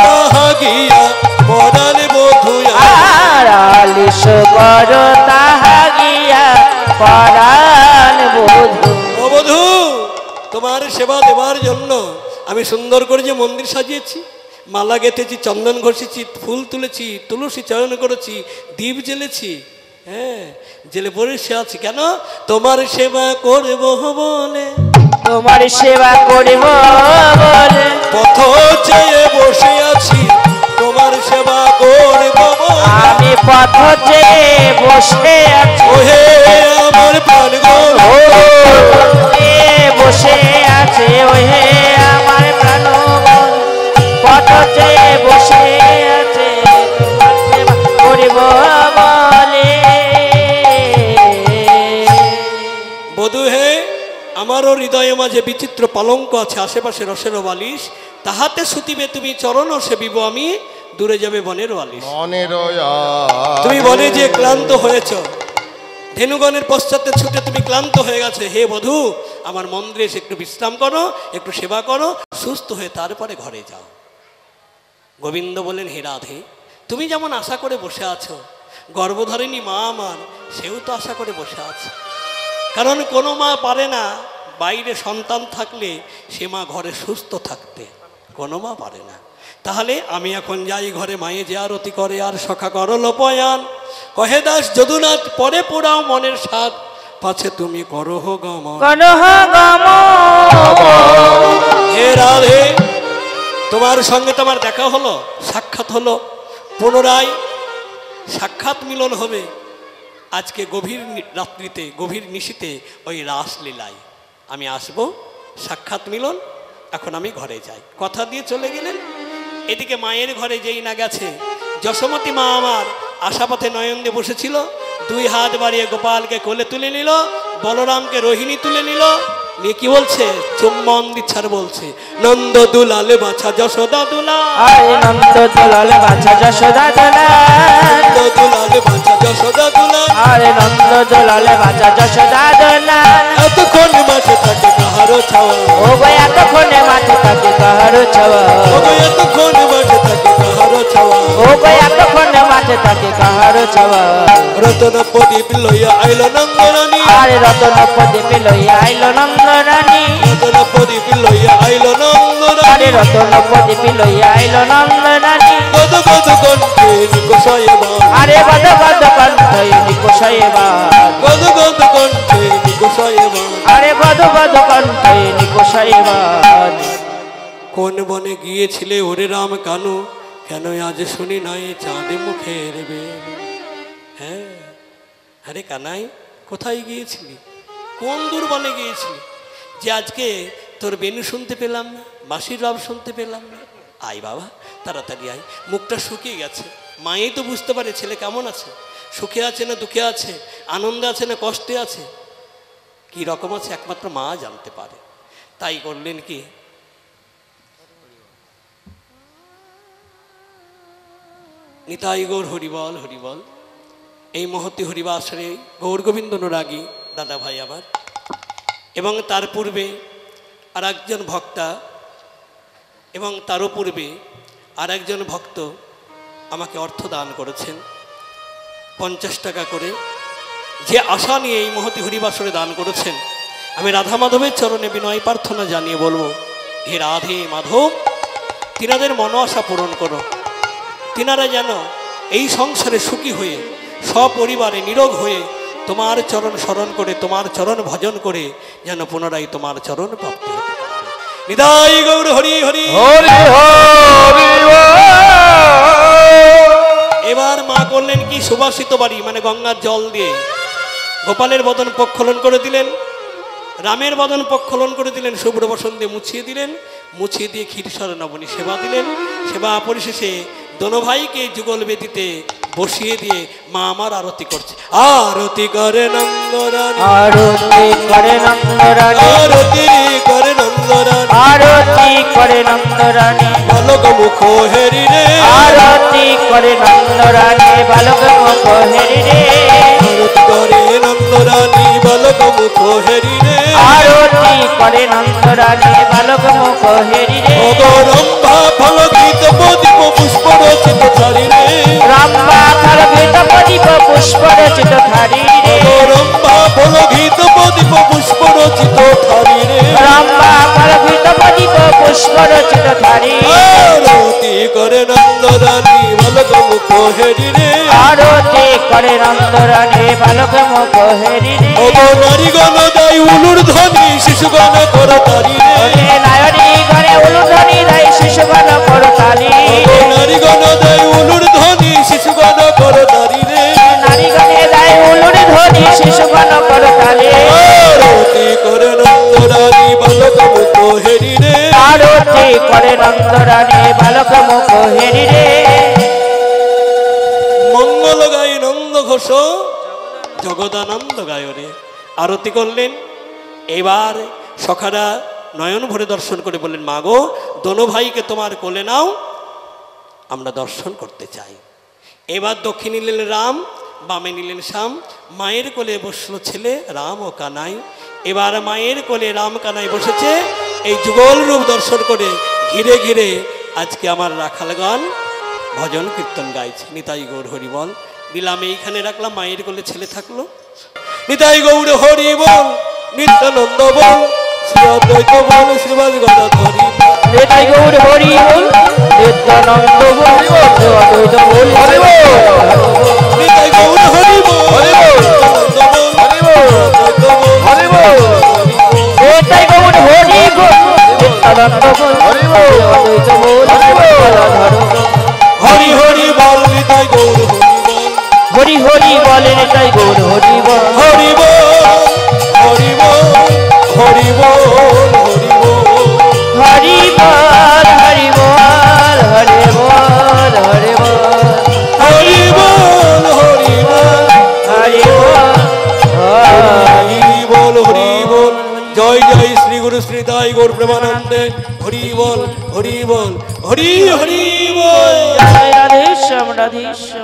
তাহা গিয়া পরার বধূ, আর আলিশ কর তাহা গিয়া পরাণ বধূ। ও বধূ, তোমার সেবা দেওয়ার জন্য আমি সুন্দর করে যে মন্দির সাজিয়েছি, মালা গেঁথেছি, চন্দন ঘষেছি, ফুল তুলেছি, তুলসী চয়ন করেছি, দীপ জ্বেলেছি, হ্যাঁ জেলে বসে আছি। কেন? তোমার সেবা করব বলে, তোমার সেবা করিব বলে, পথ চেয়ে বসে আছি, তোমার সেবা করব বলে, আমি পথ চেয়ে বসে আছি, ওহে আমার প্রাণ গো, বসে আছে ওহে আমার প্রাণ, পথ চেয়ে বসে আছে, তোমার সেবা করিব হৃদয়ে মাঝে বিচিত্র পালঙ্ক আছে, আশেপাশে রসের বালিশ, তাহাতে সুতিবে তুমি চরণ সেবিব আমি, দূরে যাবে বনের বালিশ। তুমি বনে যে ক্লান্ত হয়েছ, ধেনুগণের পশ্চাতে ছুটে তুমি ক্লান্ত হয়ে গেছে, হে বধূ আমার মন্দিরে এসে একটু বিশ্রাম করো, একটু সেবা করো, সুস্থ হয়ে তারপরে ঘরে যাও। গোবিন্দ বলেন, হে রাধে, তুমি যেমন আশা করে বসে আছো, গর্ভধারিণী মা আমার সেও তো আশা করে বসে আছে। কারণ কোনো মা পারে না বাইরে সন্তান থাকলে সে মা ঘরে সুস্থ থাকতে, কোনো মা পারে না। তাহলে আমি এখন যাই ঘরে, মায়ে যে আরতি করে আর সখা করল পয়ান, কহে দাস যদুনাথ পরে পোড়াও মনের স্বাদ, পাছে তুমি করহ গমন। হে রাধে, তোমার সঙ্গে তোমার দেখা হলো, সাক্ষাৎ হলো, পুনরায় সাক্ষাৎ মিলন হবে আজকে গভীর রাত্রিতে, গভীর নিশীতে ওই রাসলীলায় আমি আসব, সাক্ষাৎ মিলন। এখন আমি ঘরে যাই। কথা দিয়ে চলে গেলেন। এদিকে মায়ের ঘরে যেই না গেছে, যশোমতী মা আমার আশাপথে নয়ন দিয়ে বসেছিল, দুই হাত বাড়িয়ে গোপালকে কোলে তুলে নিল, বলরামকে রোহিণী তুলে নিল, নিয়ে কি বলছে, চুম্বন দিচ্ছার বলছে, নন্দ দুলাল বাছা যশোদা দুলা, নন্দ দুলাল বাছা যশোদা দুলা, নন্দ দুলাল বাছা যশোদা দুলা, নন্দ দুলাল বাছা যশোদা দুলা। এতক্ষণ মাঠে থাকে কাহারো ছাওয়া, ও গো এতক্ষণে মাঠে থাকে কাহারো ছাওয়া, ও গো এতক্ষণ মাঠে থাকে কাহারো ছাওয়া, ও গো এতক্ষণে মাঠে থাকে কাহারো ছাওয়া। রতন প্রদীপ লইয়া আইল নন্দরানী, রতন প্রদীপ লইয়া আইল নন্দরানী, রতন প্রদীপ লইয়া আইল নন্দরানী, রতন প্রদীপ লইয়া আইল নন্দরানী। গদ গদ কণ্ঠে নিকষয়ে বাণ, গদ গদ কণ্ঠে নিকষয়ে বাণ, গদ গদ কণ্ঠে নিকষয়ে বাণ। গদ গদ কণ্ঠে নিকষয়ে বাণ। কোন বনে গিয়েছিলে ওরে রাম কানু, কেন আজ শুনি নাই চাঁদ মুখের বেল। হ্যাঁ, আরে কানাই কোথায় গিয়েছিলি, কোন দূর বনে গিয়েছিলি যে আজকে তোর বেনু শুনতে পেলাম না, বাঁশির রব শুনতে পেলাম না। আয় বাবা তাড়াতাড়ি আয়, মুখটা শুকিয়ে গেছে। মাই তো বুঝতে পারে ছেলে কেমন আছে, সুখে আছে না দুঃখে আছে, আনন্দে আছে না কষ্টে আছে, কি রকম আছে একমাত্র মা জানতে পারে। তাই করলেন কি, নিতাই গৌর হরিবল হরিবল। এই মহতি হরিবাসরে গৌর গোবিন্দ অনুরাগী দাদা ভাই আবার, এবং তার পূর্বে আর একজন ভক্তা, এবং তারও পূর্বে আর একজন ভক্ত আমাকে অর্থ দান করেছেন 50 টাকা করে, যে আশা নিয়ে এই মহতি হরিবাসরে দান করেছেন। আমি রাধা মাধবের চরণে বিনয় প্রার্থনা জানিয়ে বলবো, হে রাধে মাধব, তিনাদের মন আশা পূরণ করো, তিনারা যেন এই সংসারে সুখী হয়ে সপরিবারে নিরোগ হয়ে তোমার চরণ স্মরণ করে, তোমার চরণ ভজন করে যেন পুনরায় তোমার চরণ প্রাপ্তি হতে পারে। নিতাই গৌর হরি হরি হরি হরি। এবার মা করলেন কি, সুবাসিত বাড়ি মানে গঙ্গার জল দিয়ে গোপালের বদন প্রক্ষালন করে দিলেন, রামের বদন প্রক্ষালন করে দিলেন, শুভ্র বসন দিয়ে মুছিয়ে দিলেন, মুছিয়ে দিয়ে ক্ষীরসর নবনী সেবা দিলেন। সেবা পরিশেষে দোনো ভাইকে যুগল বেদিতে বসিয়ে দিয়ে মা আমার আরতি করছে। আরতি করে নন্দরানী, আরতি করে নন্দরানী, আরতি করে নন্দরানী, আরতি করে নন্দরানী, বালক মুখ হেরি রে, আরতি করে নন্দরানী, বালক মুখ হেরি রে, আরতি করে নন্দরানী, বালক মুখ হেরি রে, আরতি করে নন্দরানী, বালক মুখ হেরি রে। রম্ভা ফলকিত প্রদীপ পুষ্প রচিত ছাড়ি রে, রম্ভা ফলকিত প্রদীপ পুষ্প রচিত ছাড়ি রে, রম্ভা ফলকিত প্রদীপ পুষ্প রচিত ছাড়ি রে, রম্ভা ফলকিত প্রদীপ পুষ্প রচিত ছাড়ি রে। আরতি করে নন্দরানী, বালক মুখ হেরি রে, আরতি করে নন্দরানী, বালক মুখ হেরি রে। নারীগণ দায় উলুর ধ্বনি, শিশুগণ করতালি রে, নারী গণে উলুধ্বনি দেয় শিশুগণ করতালি, নারীগণ দায় উলুর ধ্বনি, শিশুগণ করতালি রে, নারী গণে দেয় উলুর ধ্বনি, শিশুগণ করতালি। আরতি করে নন্দরানী, বালক মুখ হেরি রে, আরতি করে নন্দরানী, বালক মুখ হেরি রে। মঙ্গল গায় নন্দ ঘোষ, জগদানন্দ গায় রে। আরতি করলেন। এবার সখারা নয়ন ভরে দর্শন করে বললেন, মা গো, দোনো ভাইকে তোমার কোলে নাও, আমরা দর্শন করতে চাই। এবার দক্ষিণে নিলেন রাম, বামে নিলেন শ্যাম, মায়ের কোলে বসলো ছেলে রাম ও কানাই। এবার মায়ের কোলে রাম কানাই বসেছে, এই যুগল রূপ দর্শন করে ঘিরে ঘিরে আজকে আমার রাখালগণ ভজন কীর্তন গাইছে। নিতাই গৌর হরি বল। দিলাম এইখানে রাখলাম, মায়ের কোলে ছেলে থাকলো। নিতাই গৌর হরি বল, নিত্যানন্দ বল, শ্রী অদ্বৈত বল, শ্রীবাদ গদাধর নিতাই গৌর হরি বল, নিত্যানন্দ বল, শ্রী অদ্বৈত বল, হরি বল। নিতাই গৌর হরি বল, হরি বল। নিত্যানন্দ বল, হরি বল। অদ্বৈত বল, হরি বল। নিতাই গৌর হরি বল, নিত্যানন্দ বল, হরি বল। শ্রী অদ্বৈত বল, শ্রীবাদ গদাধর বল। হরি হরি বল, নিতাই গৌর হরি বল, হরি হরি বল, নিতাই গৌর হরি বল, হরি বল, হরি বল, হরি বল, হরি বল। হরি বল, হরি বল, হরি বল, হরি বল, হরি বল, হরি বল, হরি বল, হরি বল, হরি বল। জয় জয় শ্রী গুরু শ্রী তাই গৌর প্রেমানন্দে। হরি বল, হরি বল, হরি হরি বল। জয় রাধেশ্যাম রাধেশ্যাম।